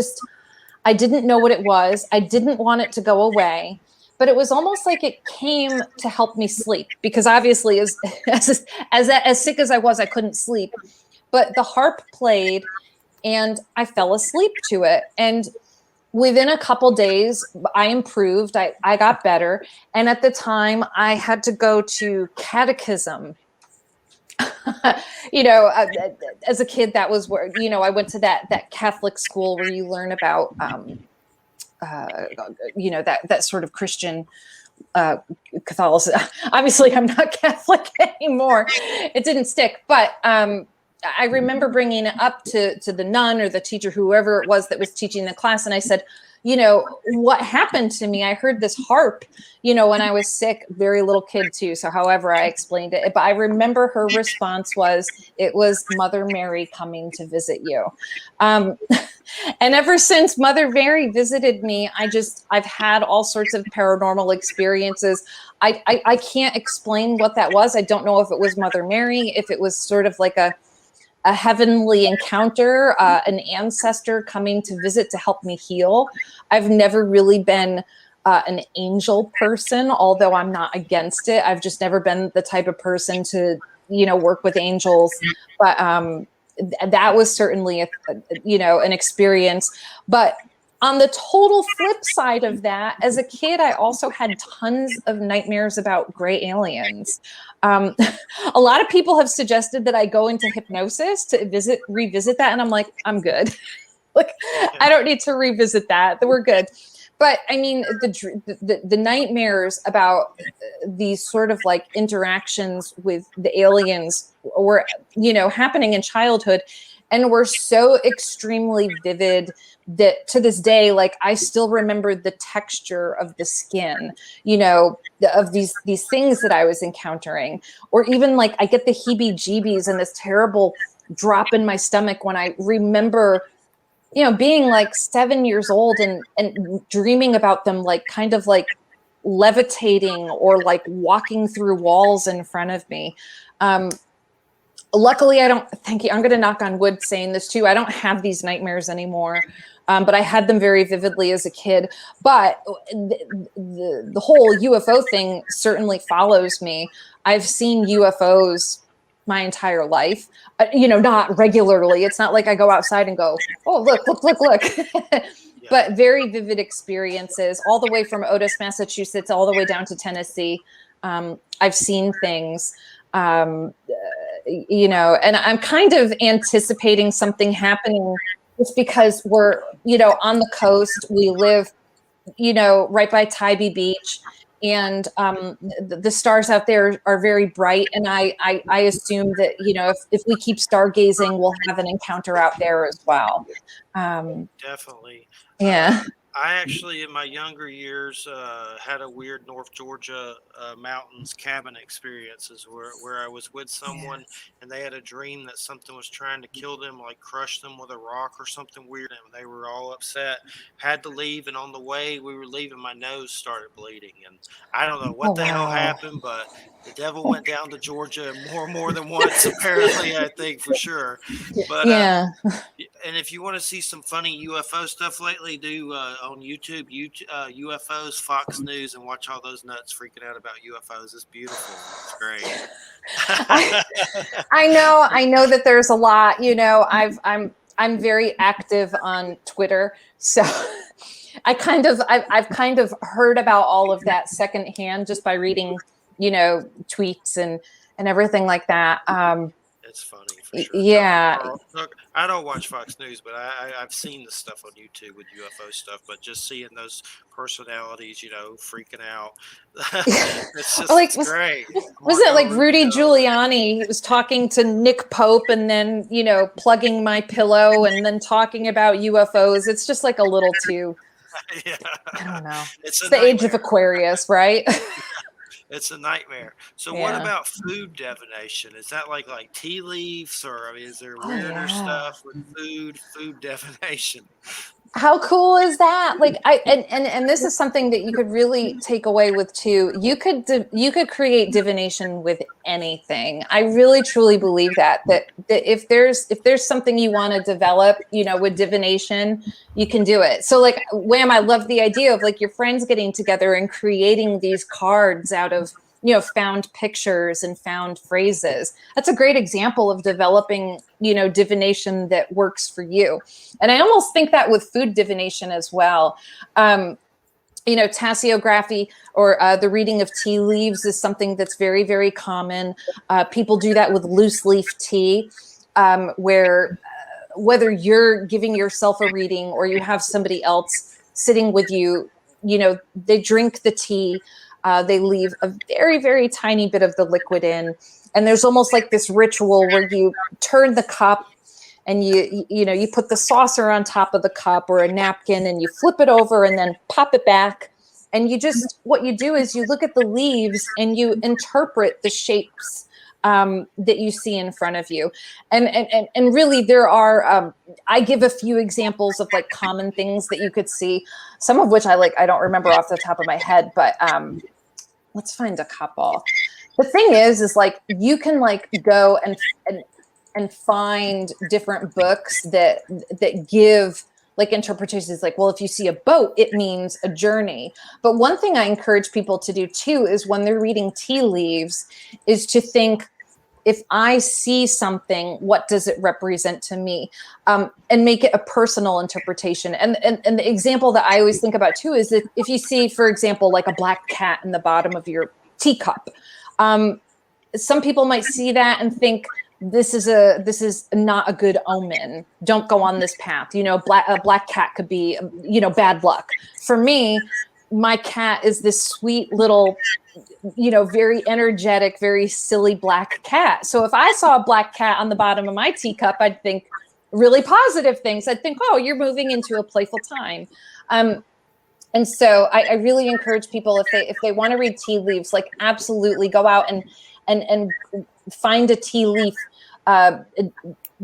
I didn't know what it was. I didn't want it to go away, but it was almost like it came to help me sleep, because obviously as sick as I was, I couldn't sleep, but the harp played and I fell asleep to it. And within a couple days, I improved. I got better. And at the time, I had to go to catechism. As a kid, that was where, I went to that Catholic school where you learn about, that sort of Christian Catholicism. Obviously, I'm not Catholic anymore. It didn't stick. But I remember bringing it up to the nun or the teacher, whoever it was that was teaching the class. And I said, what happened to me. I heard this harp, when I was sick, very little kid too. So however I explained it, but I remember her response was, it was Mother Mary coming to visit you. And ever since Mother Mary visited me, I've had all sorts of paranormal experiences. I can't explain what that was. I don't know if it was Mother Mary, if it was sort of like a heavenly encounter, an ancestor coming to visit to help me heal. I've never really been an angel person, although I'm not against it. I've just never been the type of person to, work with angels. But that was certainly an experience. But on the total flip side of that, as a kid, I also had tons of nightmares about gray aliens. A lot of people have suggested that I go into hypnosis to revisit that. And I'm like, I'm good. Like, I don't need to revisit that. We're good. But I mean, the nightmares about these sort of like interactions with the aliens were, happening in childhood, and were so extremely vivid that to this day, like, I still remember the texture of the skin, of these things that I was encountering. Or even like I get the heebie-jeebies and this terrible drop in my stomach when I remember, being like 7 years old and dreaming about them, like kind of like levitating or like walking through walls in front of me. Luckily, I'm going to knock on wood saying this too. I don't have these nightmares anymore, but I had them very vividly as a kid. But the whole UFO thing certainly follows me. I've seen UFOs my entire life, not regularly. It's not like I go outside and go, oh, look. But very vivid experiences all the way from Otis, Massachusetts, all the way down to Tennessee. I've seen things. And I'm kind of anticipating something happening just because we're, on the coast. We live, right by Tybee Beach, and the stars out there are very bright. And I assume that, if we keep stargazing, we'll have an encounter out there as well. Definitely. Yeah. I actually, in my younger years, had a weird North Georgia mountains cabin experiences where I was with someone and they had a dream that something was trying to kill them, like crush them with a rock or something weird, and they were all upset, had to leave, and on the way we were leaving, my nose started bleeding, and I don't know what the hell happened, but the devil went down to Georgia more than once, apparently, I think, for sure. But and if you want to see some funny UFO stuff lately, do on YouTube, UFOs, Fox News, and watch all those nuts freaking out about UFOs. It's beautiful. It's great. I know that there's a lot. I'm very active on Twitter, so I've kind of heard about all of that secondhand just by reading, tweets and everything like that. It's funny for sure. Yeah. Look, I don't watch Fox News, but I've seen the stuff on YouTube with UFO stuff. But just seeing those personalities, freaking out, it's just like, it's great. Was it like Rudy Giuliani? He was talking to Nick Pope and then, plugging my pillow and then talking about UFOs. It's just like a little too. Yeah. I don't know. It's the age of Aquarius, right? It's a nightmare. So what about food divination? Is that like tea leaves, or is there weirder stuff with food divination? How cool is that? Like and this is something that you could really take away with too. You could create divination with anything. I really truly believe that if there's something you want to develop, with divination, you can do it. So like, Wham, I love the idea of like your friends getting together and creating these cards out of found pictures and found phrases. That's a great example of developing, divination that works for you. And I almost think that with food divination as well. Tasseography or the reading of tea leaves is something that's very, very common. People do that with loose leaf tea, where whether you're giving yourself a reading or you have somebody else sitting with you, they drink the tea. They leave a very, very tiny bit of the liquid in. And there's almost like this ritual where you turn the cup and you put the saucer on top of the cup or a napkin, and you flip it over and then pop it back. And what you do is you look at the leaves and you interpret the shapes that you see in front of you. And really there are, I give a few examples of like common things that you could see, some of which I don't remember off the top of my head, but let's find a couple. The thing is like, you can like go and find different books that give like interpretations, like, well, if you see a boat, it means a journey. But one thing I encourage people to do too is when they're reading tea leaves is to think, if I see something, what does it represent to me? And make it a personal interpretation. And the example that I always think about too is that if you see, for example, like a black cat in the bottom of your teacup, some people might see that and think, this is not a good omen. Don't go on this path. A black cat could be, bad luck. For me, my cat is this sweet little, very energetic, very silly black cat. So if I saw a black cat on the bottom of my teacup, I'd think really positive things. I'd think, oh, you're moving into a playful time. And so I really encourage people, if they want to read tea leaves, like absolutely go out and find a tea leaf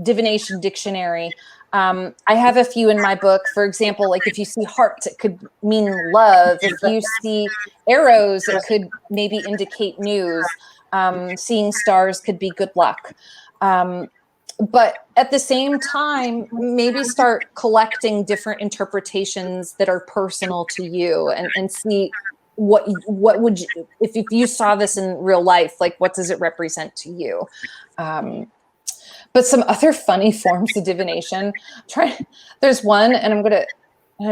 divination dictionary. I have a few in my book. For example, like if you see hearts, it could mean love. If you see arrows, it could maybe indicate news. Seeing stars could be good luck. But at the same time, maybe start collecting different interpretations that are personal to you, and see what would you, if you saw this in real life, like what does it represent to you? But some other funny forms of divination. There's one, and I'm gonna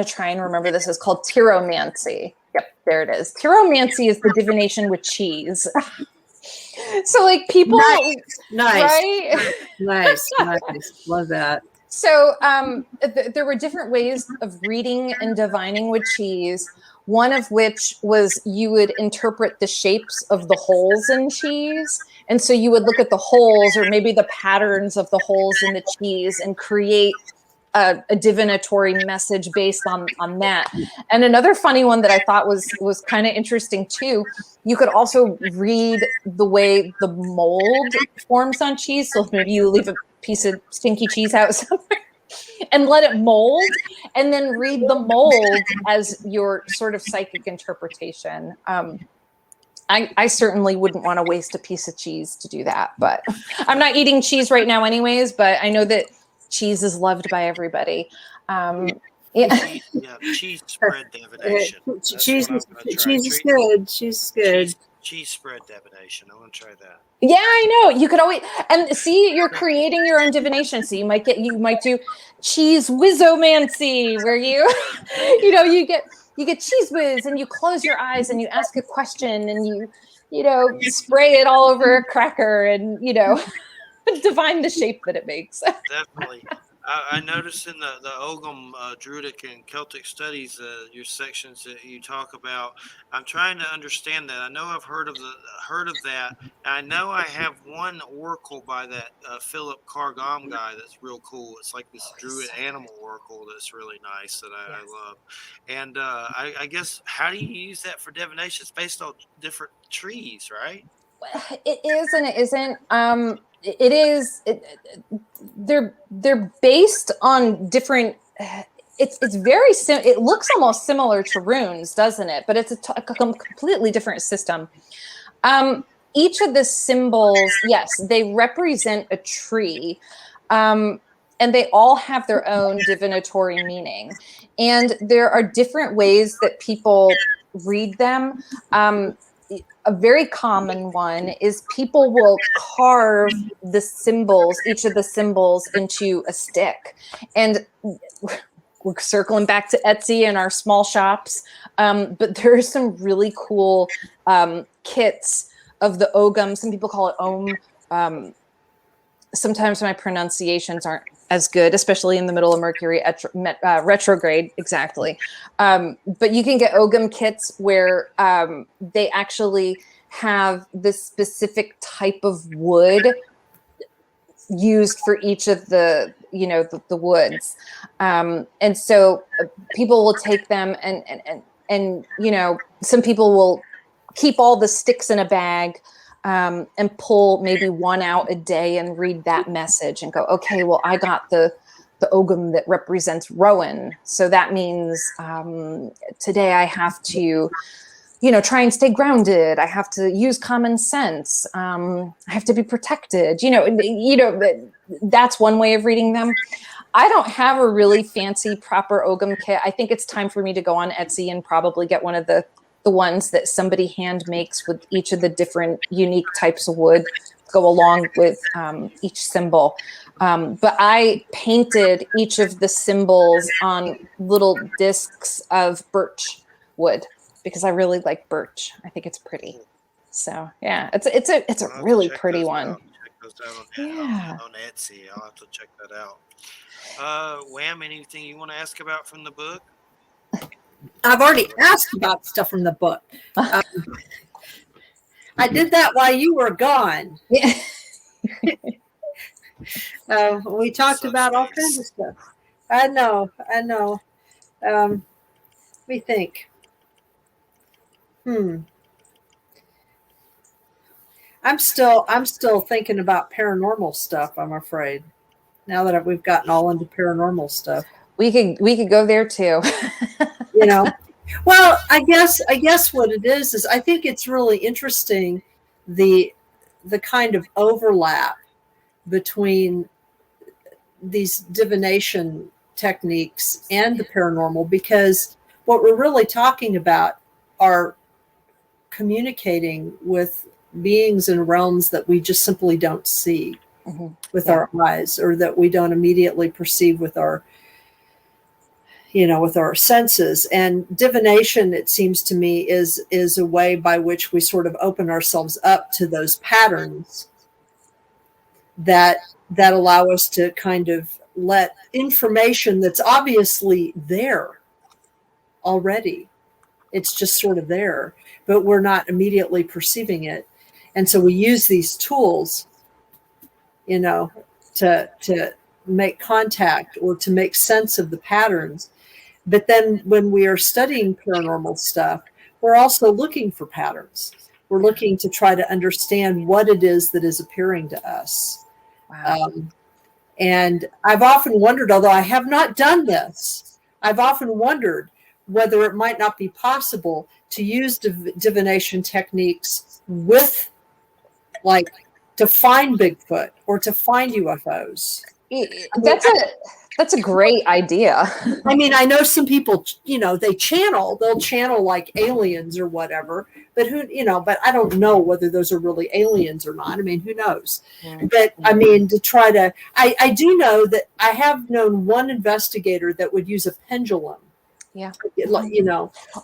try and remember this. Is called tyromancy. Yep, there it is. Tyromancy is the divination with cheese. So like people, nice, right? nice, love that. So there were different ways of reading and divining with cheese. One of which was you would interpret the shapes of the holes in cheese. And so you would look at the holes or maybe the patterns of the holes in the cheese and create a divinatory message based on that. And another funny one that I thought was kind of interesting too, you could also read the way the mold forms on cheese. So maybe you leave a piece of stinky cheese out somewhere and let it mold, and then read the mold as your sort of psychic interpretation. I certainly wouldn't want to waste a piece of cheese to do that, but I'm not eating cheese right now anyways, but I know that cheese is loved by everybody. Yeah, cheese spread divination. Cheese is good. Cheese is good. Cheese spread divination. I want to try that. Yeah, I know. You could always, and see, you're creating your own divination. So you might do cheese whizomancy, where you get cheese whiz, and you close your eyes and you ask a question, and you spray it all over a cracker, and divine the shape that it makes. Definitely. I noticed in the Ogham Druidic and Celtic Studies, your sections that you talk about. I'm trying to understand that. I know I've heard of that. I know I have one oracle by that Philip Cargam guy that's real cool. It's like this Druid animal oracle that's really nice that I love. And I guess, how do you use that for divination? It's based on different trees, right? It is and it isn't. It is. They're based on different. It's very it looks almost similar to runes, doesn't it? But it's a completely different system. Each of the symbols, yes, they represent a tree, and they all have their own divinatory meaning. And there are different ways that people read them. A very common one is people will carve the symbols, each of the symbols, into a stick. And we're circling back to Etsy and our small shops. But there are some really cool kits of the Ogham. Some people call it Ohm. Sometimes my pronunciations aren't as good, especially in the middle of Mercury retrograde. Exactly. But you can get Ogham kits where they actually have this specific type of wood used for each of the the woods. And so people will take them and some people will keep all the sticks in a bag and pull maybe one out a day and read that message and go, okay, well, I got the ogum that represents Rowan. So that means today I have to, try and stay grounded. I have to use common sense. I have to be protected. That's one way of reading them. I don't have a really fancy proper ogum kit. I think it's time for me to go on Etsy and probably get one of the ones that somebody hand makes with each of the different unique types of wood go along with each symbol. But I painted each of the symbols on little discs of birch wood because I really like birch. I think it's pretty. So yeah, it's a really pretty one. Check those out Yeah. on Etsy. I'll have to check that out. Wham, anything you want to ask about from the book? I've already asked about stuff from the book. I did that while you were gone. Yeah. We talked about all kinds of stuff. I know. Let me think. I'm still thinking about paranormal stuff, I'm afraid. Now that we've gotten all into paranormal stuff. We could go there too. Well, I guess what it is I think it's really interesting the kind of overlap between these divination techniques and the paranormal, because what we're really talking about are communicating with beings and realms that we just simply don't see with our eyes, or that we don't immediately perceive with our with our senses. And divination, it seems to me, is a way by which we sort of open ourselves up to those patterns that allow us to kind of let information that's obviously there already, it's just sort of there, but we're not immediately perceiving it. And so we use these tools, to make contact or to make sense of the patterns. But then when we are studying paranormal stuff, we're also looking for patterns. We're looking to try to understand what it is that is appearing to us. Wow. And I've often wondered, although I have not done this, I've often wondered whether it might not be possible to use divination techniques with, to find Bigfoot or to find UFOs. That's a great idea. I mean, I know some people, they'll channel like aliens or whatever, but but I don't know whether those are really aliens or not. I mean, who knows? But I mean, I do know that I have known one investigator that would use a pendulum. Yeah.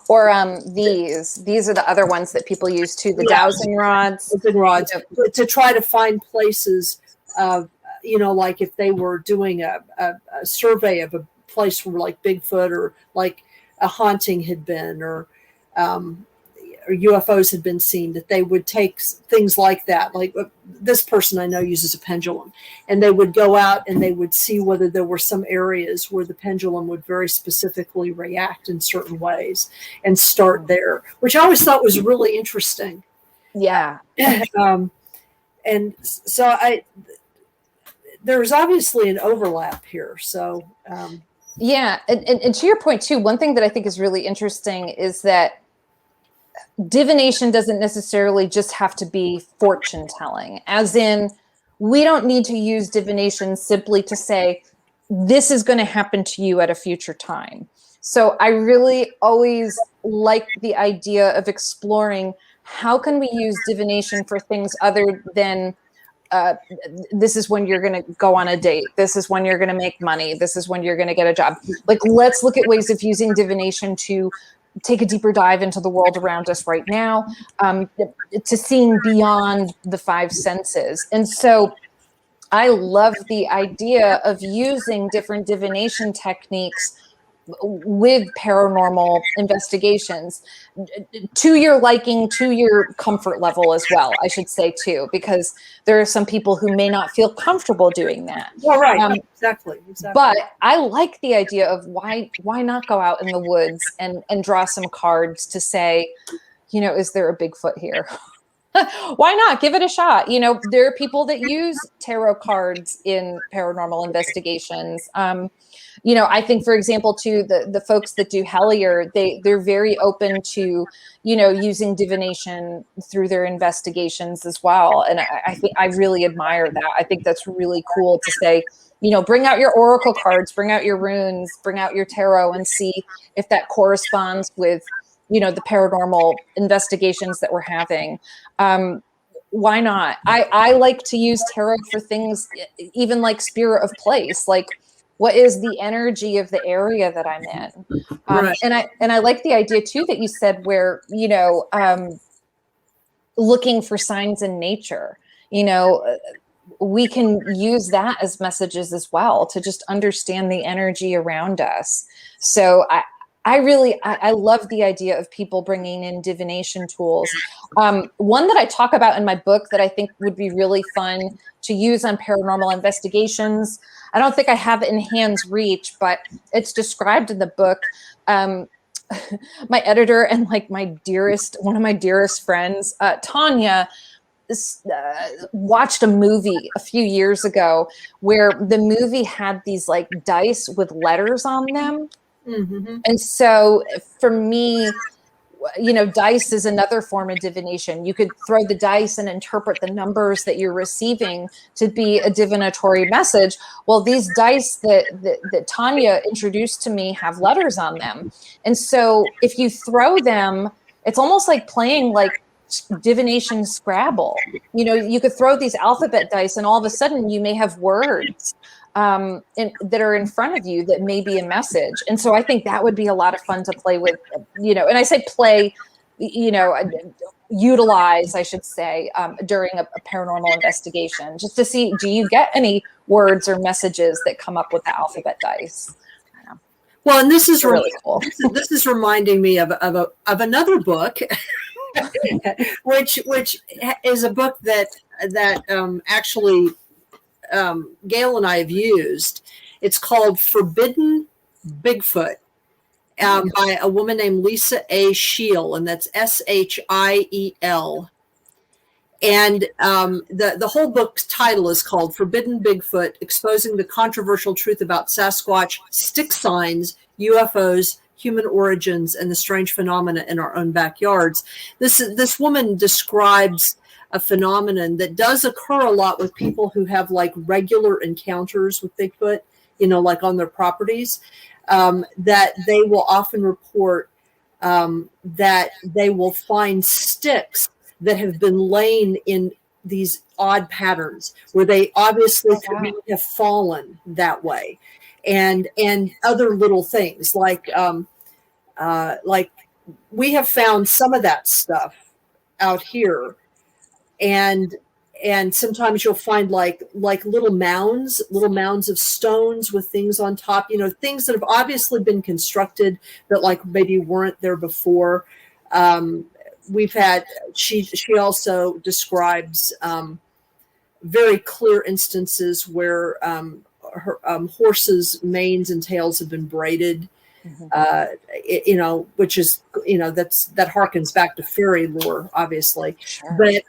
Or these are the other ones that people use too, the dowsing rods. To try to find places of, like if they were doing a survey of a place where like Bigfoot or like a haunting had been, or UFOs had been seen, that they would take things like that. Like this person I know uses a pendulum, and they would go out and they would see whether there were some areas where the pendulum would very specifically react in certain ways and start there, which I always thought was really interesting. Yeah. And so there's obviously an overlap here. So, yeah. And to your point too, one thing that I think is really interesting is that divination doesn't necessarily just have to be fortune telling, as in we don't need to use divination simply to say, this is going to happen to you at a future time. So I really always like the idea of exploring how can we use divination for things other than this is when you're going to go on a date. This is when you're going to make money. This is when you're going to get a job. Like, let's look at ways of using divination to take a deeper dive into the world around us right now, to seeing beyond the five senses. And so I love the idea of using different divination techniques with paranormal investigations, to your liking, to your comfort level as well, I should say too, because there are some people who may not feel comfortable doing that. Well, right. Exactly. But I like the idea of why not go out in the woods and draw some cards to say, is there a Bigfoot here? Why not give it a shot? There are people that use tarot cards in paranormal investigations. I think, for example, too, the folks that do Hellier, they're very open to, using divination through their investigations as well. And I think I really admire that. I think that's really cool to say, bring out your oracle cards, bring out your runes, bring out your tarot, and see if that corresponds with, the paranormal investigations that we're having. Why not? I like to use tarot for things, even like spirit of place, like what is the energy of the area that I'm in? Right. And I like the idea too that you said where, looking for signs in nature, we can use that as messages as well to just understand the energy around us. So I love the idea of people bringing in divination tools. One that I talk about in my book that I think would be really fun to use on paranormal investigations. I don't think I have it in hand's reach, but it's described in the book. My editor and one of my dearest friends, Tanya, watched a movie a few years ago where the movie had these like dice with letters on them. Mm-hmm. And so for me, dice is another form of divination. You could throw the dice and interpret the numbers that you're receiving to be a divinatory message. Well, these dice that Tanya introduced to me have letters on them. And so if you throw them, it's almost like playing like divination Scrabble. You could throw these alphabet dice and all of a sudden you may have words that are in front of you that may be a message. And so I think that would be a lot of fun to play with, and I say play, utilize, I should say, during a paranormal investigation, just to see, do you get any words or messages that come up with the alphabet dice? Well, and this is really cool. This is reminding me of another book, which is a book that actually Gail and I have used. It's called Forbidden Bigfoot by a woman named Lisa A. Shiel, and that's Shiel. And the whole book's title is called Forbidden Bigfoot, Exposing the Controversial Truth About Sasquatch, Stick Signs, UFOs, Human Origins, and the Strange Phenomena in Our Own Backyards. This woman describes a phenomenon that does occur a lot with people who have like regular encounters with Bigfoot, like on their properties, that they will often report that they will find sticks that have been laying in these odd patterns where they obviously could have fallen that way, and other little things like we have found some of that stuff out here, and sometimes you'll find like little mounds of stones with things on top, things that have obviously been constructed but like maybe weren't there before. We've had, she also describes very clear instances where her horses' manes and tails have been braided, which is, that harkens back to fairy lore, obviously. Sure. But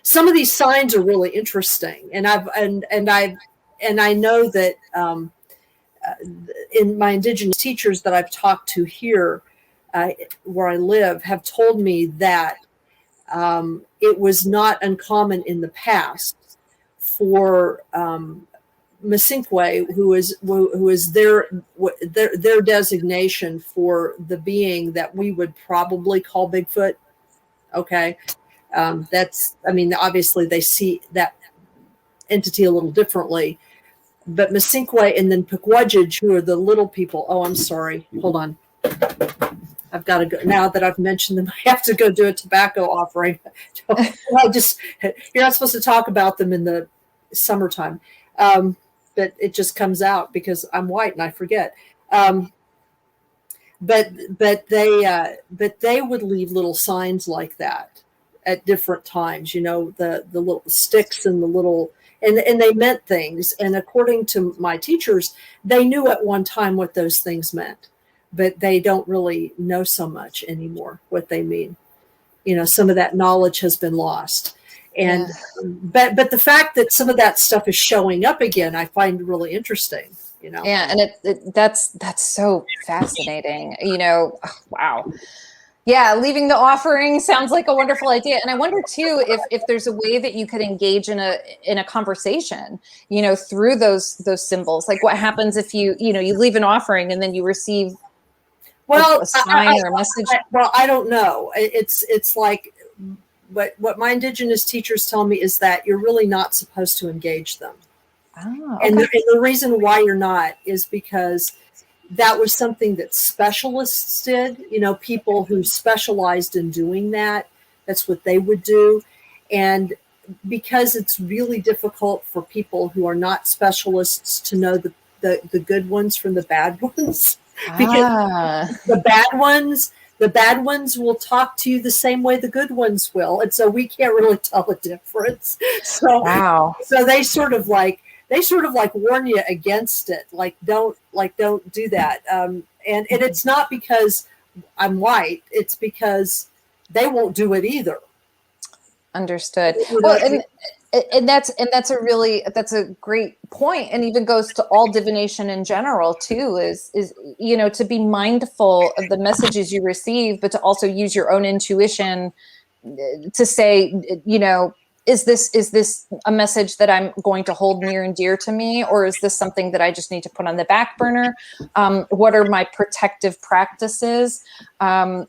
some of these signs are really interesting, and I know that in my indigenous teachers that I've talked to here, where I live, have told me that it was not uncommon in the past for Masinkwe, who is their designation for the being that we would probably call Bigfoot. Okay, obviously they see that entity a little differently, but Masinkwe and then Pequodjij, who are the little people. Oh, I'm sorry. Hold on. I've got to go now that I've mentioned them. I have to go do a tobacco offering. You're not supposed to talk about them in the summertime, but it just comes out because I'm white and I forget. Um, but they would leave little signs like that at different times. You know, the little sticks and the little and they meant things. And according to my teachers, they knew at one time what those things meant, but they don't really know so much anymore what they mean. You know, some of that knowledge has been lost. And but the fact that some of that stuff is showing up again, I find really interesting. You know, Yeah, and that's so fascinating. You know, wow. Yeah, leaving the offering sounds like a wonderful idea. And I wonder too if there's a way that you could engage in a conversation, you know, through those symbols. Like what happens if you leave an offering and then you receive a sign or a message? I don't know. It's like what my indigenous teachers tell me is that you're really not supposed to engage them. Oh, okay. And the reason why you're not is because that was something that specialists did, you know, people who specialized in doing that. That's what they would do. And because it's really difficult for people who are not specialists to know the good ones from the bad ones, because the bad ones will talk to you the same way the good ones will. And so we can't really tell the difference. So, so they sort of like warn you against it. Like, don't do that. And it's not because I'm white. It's because they won't do it either. Understood. Well, and that's a great point, and even goes to all divination in general too, is you know, to be mindful of the messages you receive, but to also use your own intuition to say, you know, is this a message that I'm going to hold near and dear to me, or is this something that I just need to put on the back burner? What are my protective practices? Am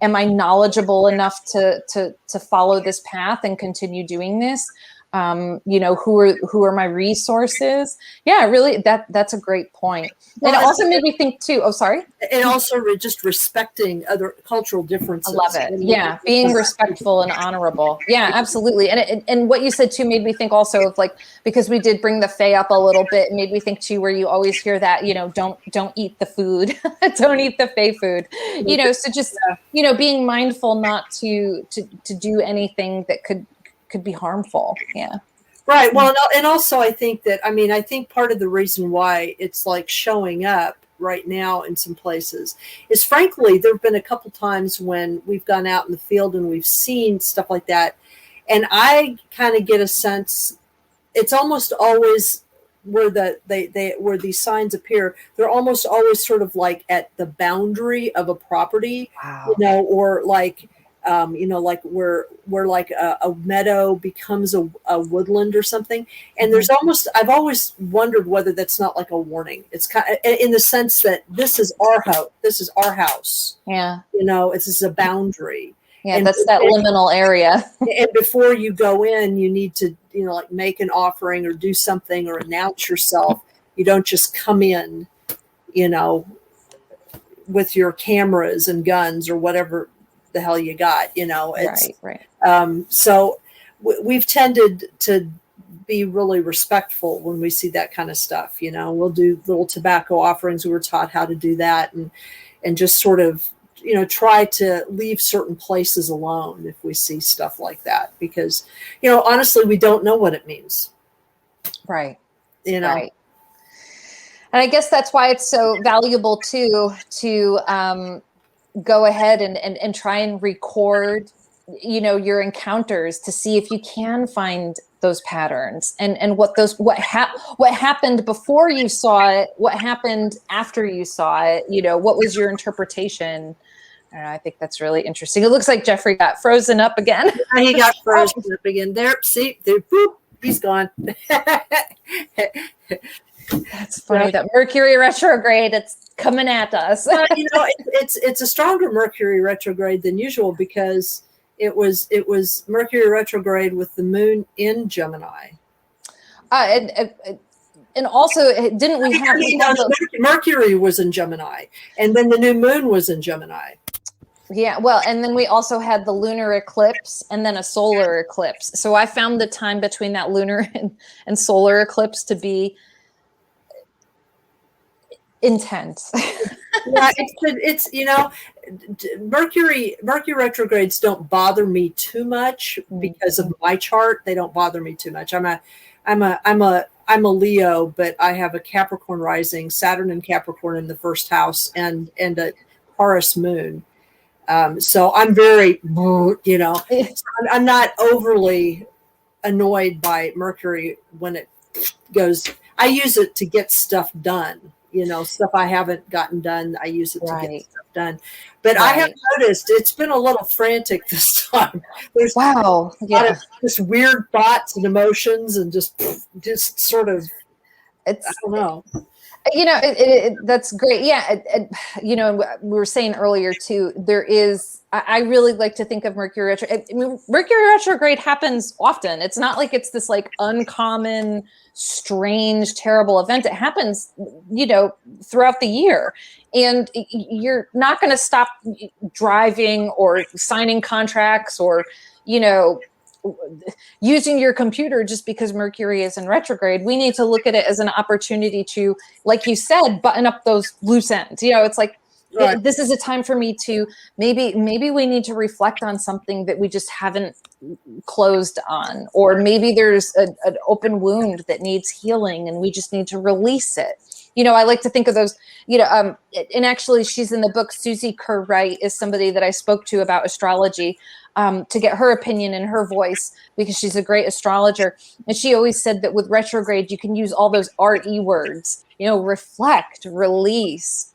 I knowledgeable enough to follow this path and continue doing this? You know, who are my resources? Yeah, really, that's a great point. Well, and it also made me think too. Oh, sorry. And also just respecting other cultural differences. I love it. Yeah, being respectful and honorable. Yeah, absolutely. And what you said too made me think also of, like, because we did bring the fae up a little bit, made me think too, where you always hear that, you know, don't eat the food, don't eat the fae food. You know, so just you know, being mindful not to do anything that could be harmful. Yeah. Right. Well, and also I think part of the reason why it's like showing up right now in some places is, frankly, there have been a couple times when we've gone out in the field and we've seen stuff like that. And I kind of get a sense it's almost always where where these signs appear, they're almost always sort of like at the boundary of a property, you know, or like, you know, like where like a meadow becomes a woodland or something. And there's I've always wondered whether that's not like a warning. It's kind of in the sense that this is our house. This is our house. Yeah. You know, it's a boundary. Yeah, and that's that liminal area. And before you go in, you need to, you know, like make an offering or do something or announce yourself. You don't just come in, you know, with your cameras and guns or whatever the hell you got, you know. It's, right. So we've tended to be really respectful when we see that kind of stuff. You know, we'll do little tobacco offerings. We were taught how to do that, and just sort of, you know, try to leave certain places alone if we see stuff like that, because, you know, honestly, we don't know what it means. Right. You know. Right. And I guess that's why it's so valuable too to go ahead and try and record, you know, your encounters to see if you can find those patterns and what happened before you saw it, what happened after you saw it, you know, what was your interpretation. I don't know, I think that's really interesting. It looks like Jeffrey got frozen up again. He got frozen up again. There, see, there, boop, he's gone. That's funny. That Mercury retrograde, it's coming at us. You know, it's a stronger Mercury retrograde than usual because it was Mercury retrograde with the moon in Gemini. And also, didn't we have Mercury was in Gemini, and then the new moon was in Gemini. Yeah, well, and then we also had the lunar eclipse and then a solar eclipse. So I found the time between that lunar and solar eclipse to be intense. Yeah, it's Mercury retrogrades don't bother me too much because of my chart. They don't bother me too much. I'm a Leo, but I have a Capricorn rising, Saturn and Capricorn in the first house, and a Taurus moon. So I'm very, I'm not overly annoyed by Mercury when it goes. I use it to get stuff done. Stuff I haven't gotten done, I use it to get stuff done. But I have noticed it's been a little frantic this time. There's a lot of just weird thoughts and emotions, and just sort of, I don't know. That's great. Yeah. We were saying earlier too, I really like to think of Mercury retrograde. Mercury retrograde happens often. It's not like it's this like uncommon, strange, terrible event. It happens, throughout the year, and you're not going to stop driving or signing contracts or, using your computer just because Mercury is in retrograde. We need to look at it as an opportunity to, like you said, button up those loose ends. It's like, this is a time for me to maybe we need to reflect on something that we just haven't closed on, or maybe there's an open wound that needs healing and we just need to release it. I like to think of those, and actually she's in the book. Susie Kerr Wright is somebody that I spoke to about astrology, to get her opinion and her voice, because she's a great astrologer. And she always said that with retrograde, you can use all those RE words, reflect, release,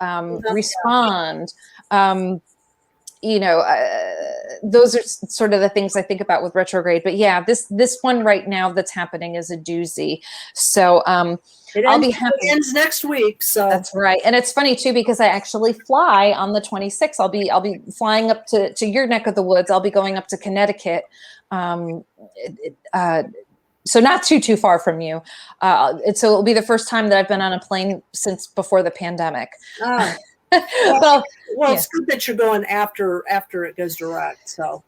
respond. Those are sort of the things I think about with retrograde. But yeah, this one right now that's happening is a doozy. So I'll be happy. It ends next week, so that's right. And it's funny too, because I actually fly on the 26th. I'll be flying up to your neck of the woods. I'll be going up to Connecticut. So not too far from you. So it'll be the first time that I've been on a plane since before the pandemic. Oh. It's good that you're going after it goes direct. So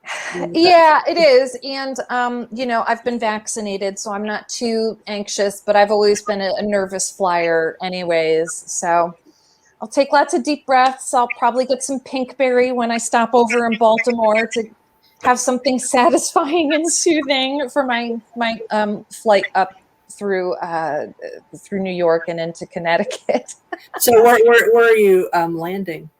yeah, it is. And I've been vaccinated, so I'm not too anxious, but I've always been a nervous flyer anyways. So I'll take lots of deep breaths. I'll probably get some Pinkberry when I stop over in Baltimore to have something satisfying and soothing for my flight up through New York and into Connecticut. So where are you landing?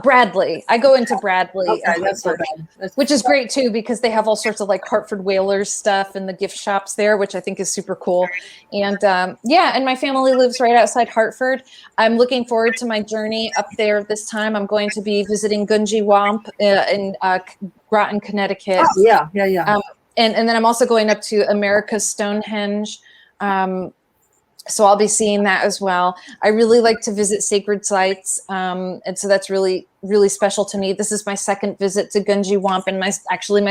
Bradley. I go into Bradley, okay, that's not bad. Which is great too, because they have all sorts of like Hartford Whalers stuff and the gift shops there, which I think is super cool. And and my family lives right outside Hartford. I'm looking forward to my journey up there this time. I'm going to be visiting Gunji Wamp in Groton, Connecticut. Oh, yeah. And then I'm also going up to America's Stonehenge. So I'll be seeing that as well. I really like to visit sacred sites. And so that's really, really special to me. This is my second visit to Gunji Wamp and my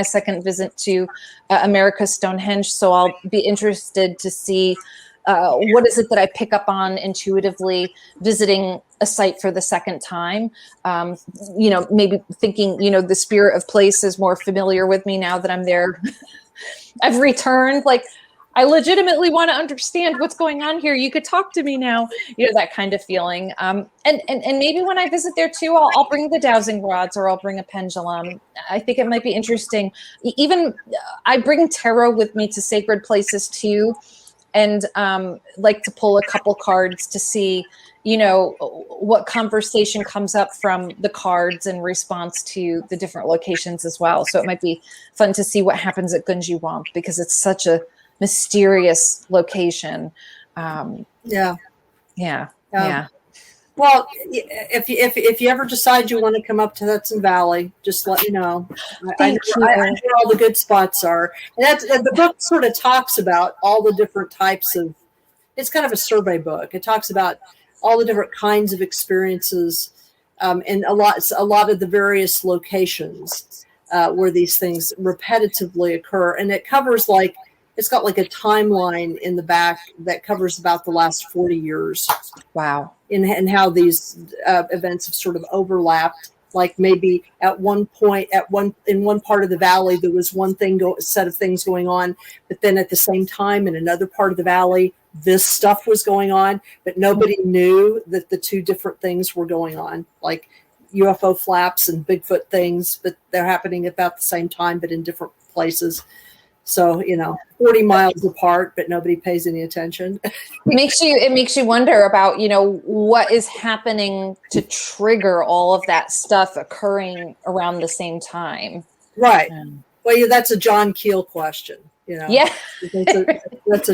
second visit to America's Stonehenge. So I'll be interested to see what is it that I pick up on intuitively visiting a site for the second time. Maybe thinking, the spirit of place is more familiar with me now that I'm there. I've returned, like, I legitimately want to understand what's going on here. You could talk to me now, that kind of feeling. And maybe when I visit there too, I'll bring the dowsing rods or I'll bring a pendulum. I think it might be interesting. Even I bring tarot with me to sacred places too, and like to pull a couple cards to see, what conversation comes up from the cards in response to the different locations as well. So it might be fun to see what happens at Gunji Wamp, because it's such a mysterious location. Yeah. Well, if you ever decide you want to come up to Hudson Valley, just let me know. I know where all the good spots are. And the book sort of talks about all the different types of. It's kind of a survey book. It talks about all the different kinds of experiences, and a lot of the various locations where these things repetitively occur, and it covers it's got like a timeline in the back that covers about the last 40 years. Wow. And how these events have sort of overlapped. Like maybe at one point, in one part of the valley, there was one set of things going on, but then at the same time in another part of the valley, this stuff was going on, but nobody knew that the two different things were going on, like UFO flaps and Bigfoot things, but they're happening about the same time, but in different places. So, 40 miles apart, but nobody pays any attention. It makes you wonder about, what is happening to trigger all of that stuff occurring around the same time. Right. Well, that's a John Keel question, Yeah. So let's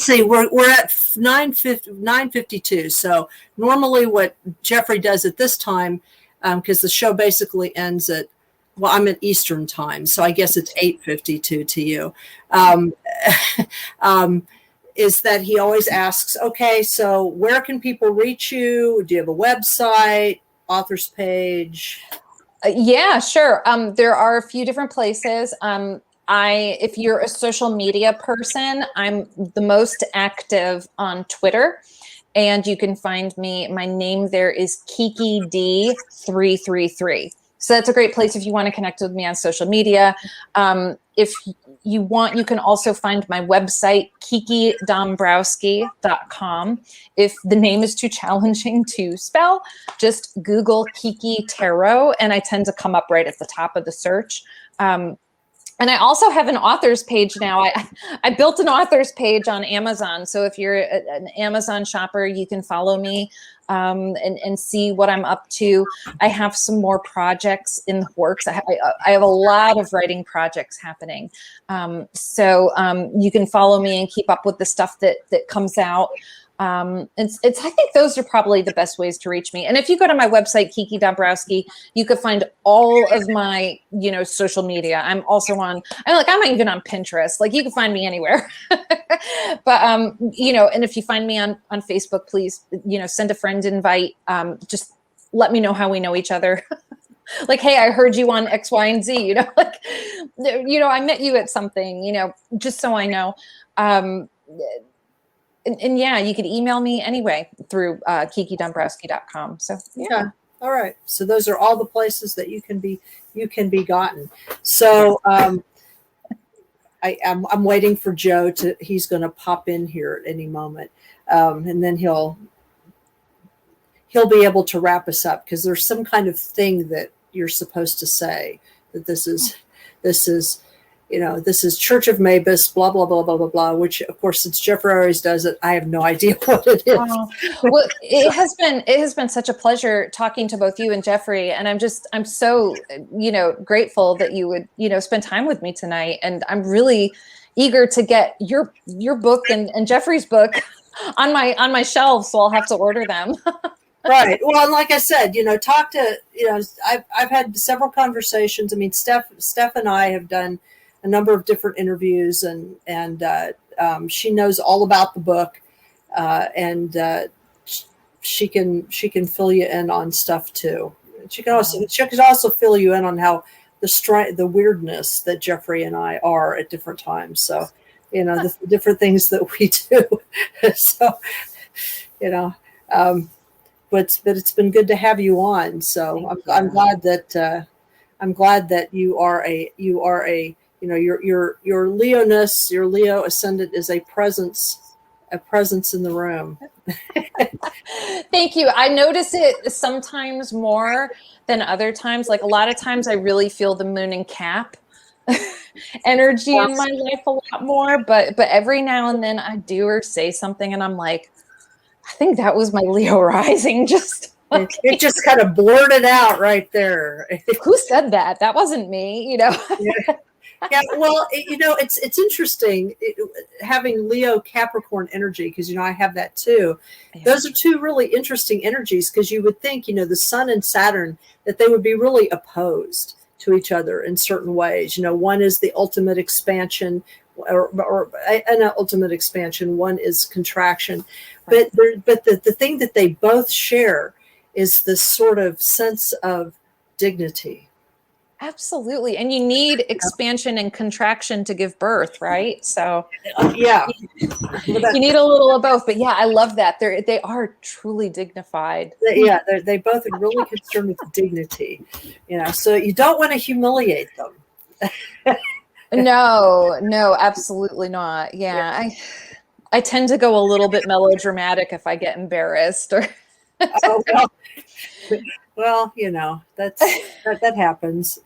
see, we're at 9:52. So normally what Jeffrey does at this time, because the show basically ends at, well, I'm at Eastern time, so I guess it's 8:52 to you. Is that he always asks, okay, so where can people reach you? Do you have a website, author's page? Yeah, sure. There are a few different places. If you're a social media person, I'm the most active on Twitter, and you can find me. My name there is Kiki D333. So that's a great place if you want to connect with me on social media. If you want, you can also find my website, kikidombrowski.com. If the name is too challenging to spell, just Google Kiki Tarot, and I tend to come up right at the top of the search. And I also have an author's page now. I built an author's page on Amazon. So if you're an Amazon shopper, you can follow me and see what I'm up to. I have some more projects in the works. I have a lot of writing projects happening. So you can follow me and keep up with the stuff that comes out. I think those are probably the best ways to reach me. And if you go to my website, Kiki Dombrowski, you could find all of my, social media. I'm not even on Pinterest. Like, you can find me anywhere. But, and if you find me on Facebook, please, send a friend invite. Just let me know how we know each other. Like, hey, I heard you on X, Y, and Z, I met you at something, just so I know. And yeah, you could email me anyway through kikidombrowski.com. So yeah. All right. So those are all the places that you can be gotten. So I'm waiting for Joe he's going to pop in here at any moment. And then he'll be able to wrap us up, because there's some kind of thing that you're supposed to say, that this is Church of Mabus, blah, blah, blah, blah, blah, blah, which, of course, since Jeffrey always does it, I have no idea what it is. Well, it has been such a pleasure talking to both you and Jeffrey. And I'm so, grateful that you would, spend time with me tonight. And I'm really eager to get your book and Jeffrey's book on my shelves. So I'll have to order them. Right. Well, and like I said, talk to, I've had several conversations. I mean, Steph and I have done a number of different interviews, and she knows all about the book, and she can fill you in on stuff too. She can also fill you in on how the weirdness that Jeffrey and I are at different times. So, the different things that we do. So, but it's been good to have you on. So I'm glad that you are a your Leo-ness, your Leo ascendant is a presence in the room. Thank you. I notice it sometimes more than other times. Like, a lot of times I really feel the moon and cap energy in my life a lot more, but every now and then I do or say something and I'm like, I think that was my Leo rising. It just kind of blurted out right there. Who said that? That wasn't me, Yeah. Yeah, well, it's interesting having Leo Capricorn energy, because, I have that too. Yeah. Those are two really interesting energies, because you would think, the Sun and Saturn, that they would be really opposed to each other in certain ways. One is the ultimate expansion, or an ultimate expansion. One is contraction. Right. But the thing that they both share is this sort of sense of dignity. Absolutely. And you need expansion and contraction to give birth, right? So yeah, you need a little of both. But yeah, I love that. They are truly dignified. Yeah, they both are really concerned with dignity. So you don't want to humiliate them. No, absolutely not. Yeah. I tend to go a little bit melodramatic if I get embarrassed. Or Oh, well, that happens.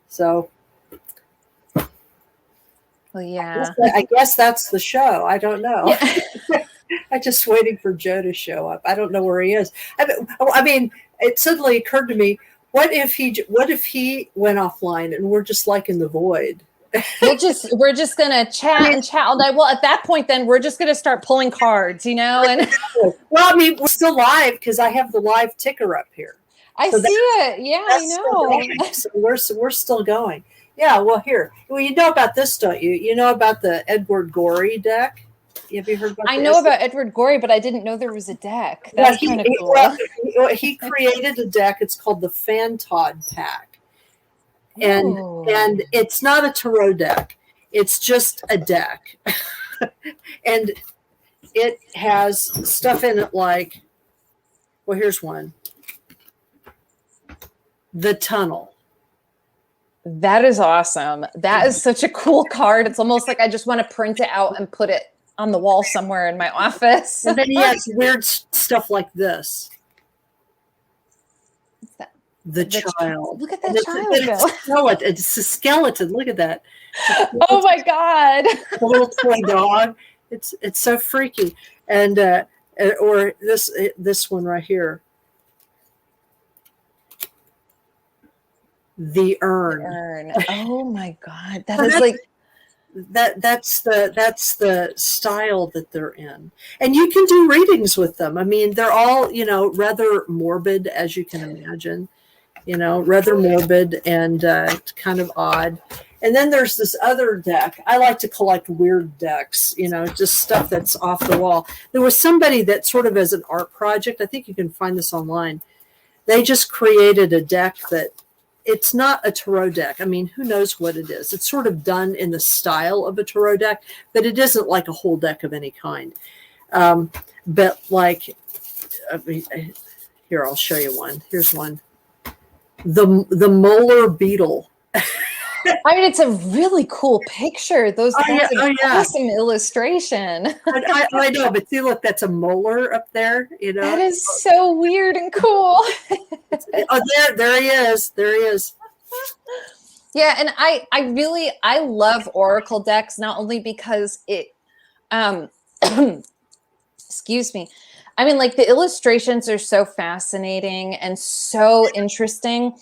So well, yeah. I guess that's the show. I don't know. Yeah. I'm just waiting for Joe to show up. I don't know where he is. I mean, it suddenly occurred to me: what if he went offline and we're just like in the void? We're just gonna chat and chat all night. Well, at that point, then we're just gonna start pulling cards, And Well, I mean, we're still live because I have the live ticker up here. I see it. Yeah, I know. So we're still going. Yeah. Well, you know about this, don't you? You know about the Edward Gorey deck. Have you heard about? I know about Edward Gorey, but I didn't know there was a deck. That's kind of cool. Well, he created a deck. It's called the Fantod Pack. And it's not a tarot deck. It's just a deck. And it has stuff in it like, well, here's one. The Tunnel. That is awesome. That is such a cool card. It's almost like I just want to print it out and put it on the wall somewhere in my office. And then he has weird stuff like this. What's that? The child. Look at that child. It's a skeleton. Look at that. Oh my God. A little toy dog. It's so freaky. And or this one right here. The urn. Oh my God. That is like that's the style that they're in. And you can do readings with them. I mean, they're all, rather morbid, as you can imagine. Rather morbid and kind of odd. And then there's this other deck. I like to collect weird decks, just stuff that's off the wall. There was somebody that sort of as an art project, I think you can find this online. They just created a deck that it's not a tarot deck. I mean, who knows what it is? It's sort of done in the style of a tarot deck, but it isn't like a whole deck of any kind. But like, here, I'll show you one. Here's one. The molar beetle. I mean, it's a really cool picture. That's an awesome illustration. I know, but see, look, that's a molar up there. That is so weird and cool. There he is. There he is. Yeah, and I love oracle decks, not only because it, excuse me. I mean, like the illustrations are so fascinating and so interesting.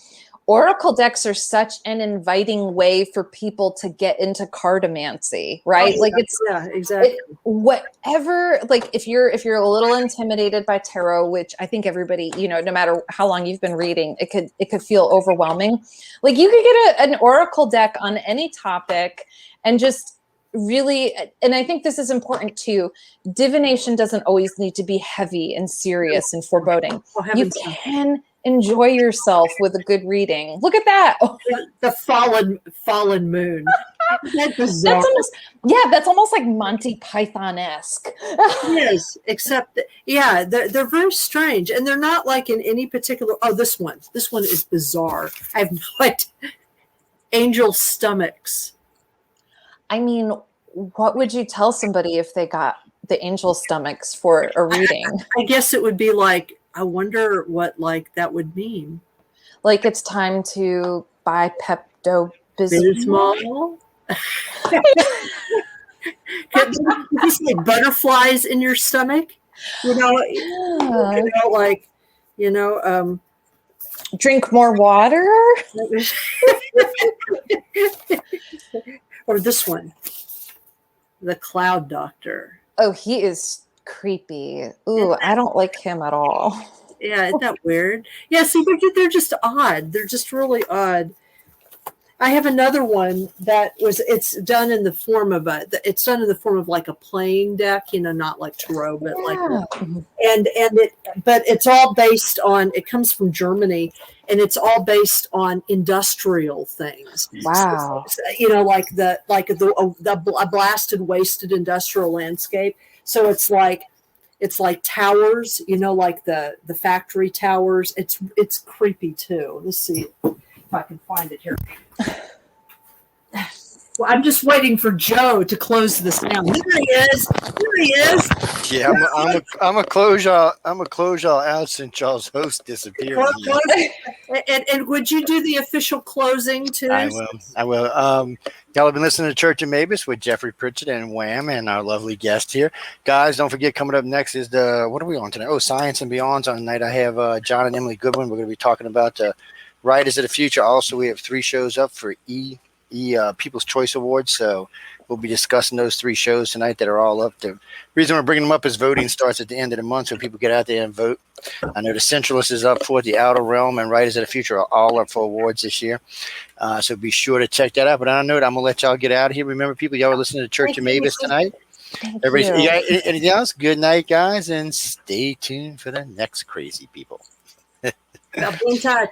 Oracle decks are such an inviting way for people to get into cartomancy, right? Exactly. Whatever, like if you're a little intimidated by tarot, which I think everybody, no matter how long you've been reading, it could feel overwhelming. Like you could get an oracle deck on any topic and just really, and I think this is important too, divination doesn't always need to be heavy and serious and foreboding. You can enjoy yourself with a good reading. Look at that. The fallen moon. That's almost like Monty Python-esque. Yes, except they're very strange, and they're not like in any particular. Oh, this one is bizarre. I have no idea. Angel stomachs. I mean, what would you tell somebody if they got the angel stomachs for a reading? I guess it would be like, I wonder what that would mean. Like it's time to buy Pepto-Bismol. Could you say butterflies in your stomach? Drink more water. Or this one, the Cloud Doctor. Oh, he is creepy. Ooh, I don't like him at all. Yeah, isn't that weird? Yeah, see, they're just odd. They're just really odd. I have another one it's done in the form of like a playing deck, not like tarot, but but it's all based on, it comes from Germany, and it's all based on industrial things. Wow. So, like a blasted, wasted industrial landscape. So it's like towers, like the factory towers. It's creepy too. Let's see if I can find it here. I'm just waiting for Joe to close this down. Here he is. Here he is. Yeah, I'm a close y'all. I'm a close y'all out since y'all's host disappeared. And would you do the official closing too? I will. I will. Y'all have been listening to Church of Mabus with Jeffrey Pritchett and Wham and our lovely guest here. Guys, don't forget, coming up next is what are we on tonight? Oh, Science and Beyond. On tonight, I have John and Emily Goodwin. We're going to be talking about Writers of the Future. Also, we have 3 shows up for People's Choice Awards. So we'll be discussing those 3 shows tonight that are all up. The reason we're bringing them up is voting starts at the end of the month, so people get out there and vote. I know the Centralist is up for it. The Outer Realm and Writers of the Future are all up for awards this year. So be sure to check that out. But on that note, I'm going to let y'all get out of here. Remember, people, y'all are listening to Church of Mavis tonight. Everybody, you got anything else? Good night, guys, and stay tuned for the next crazy people. Be in touch.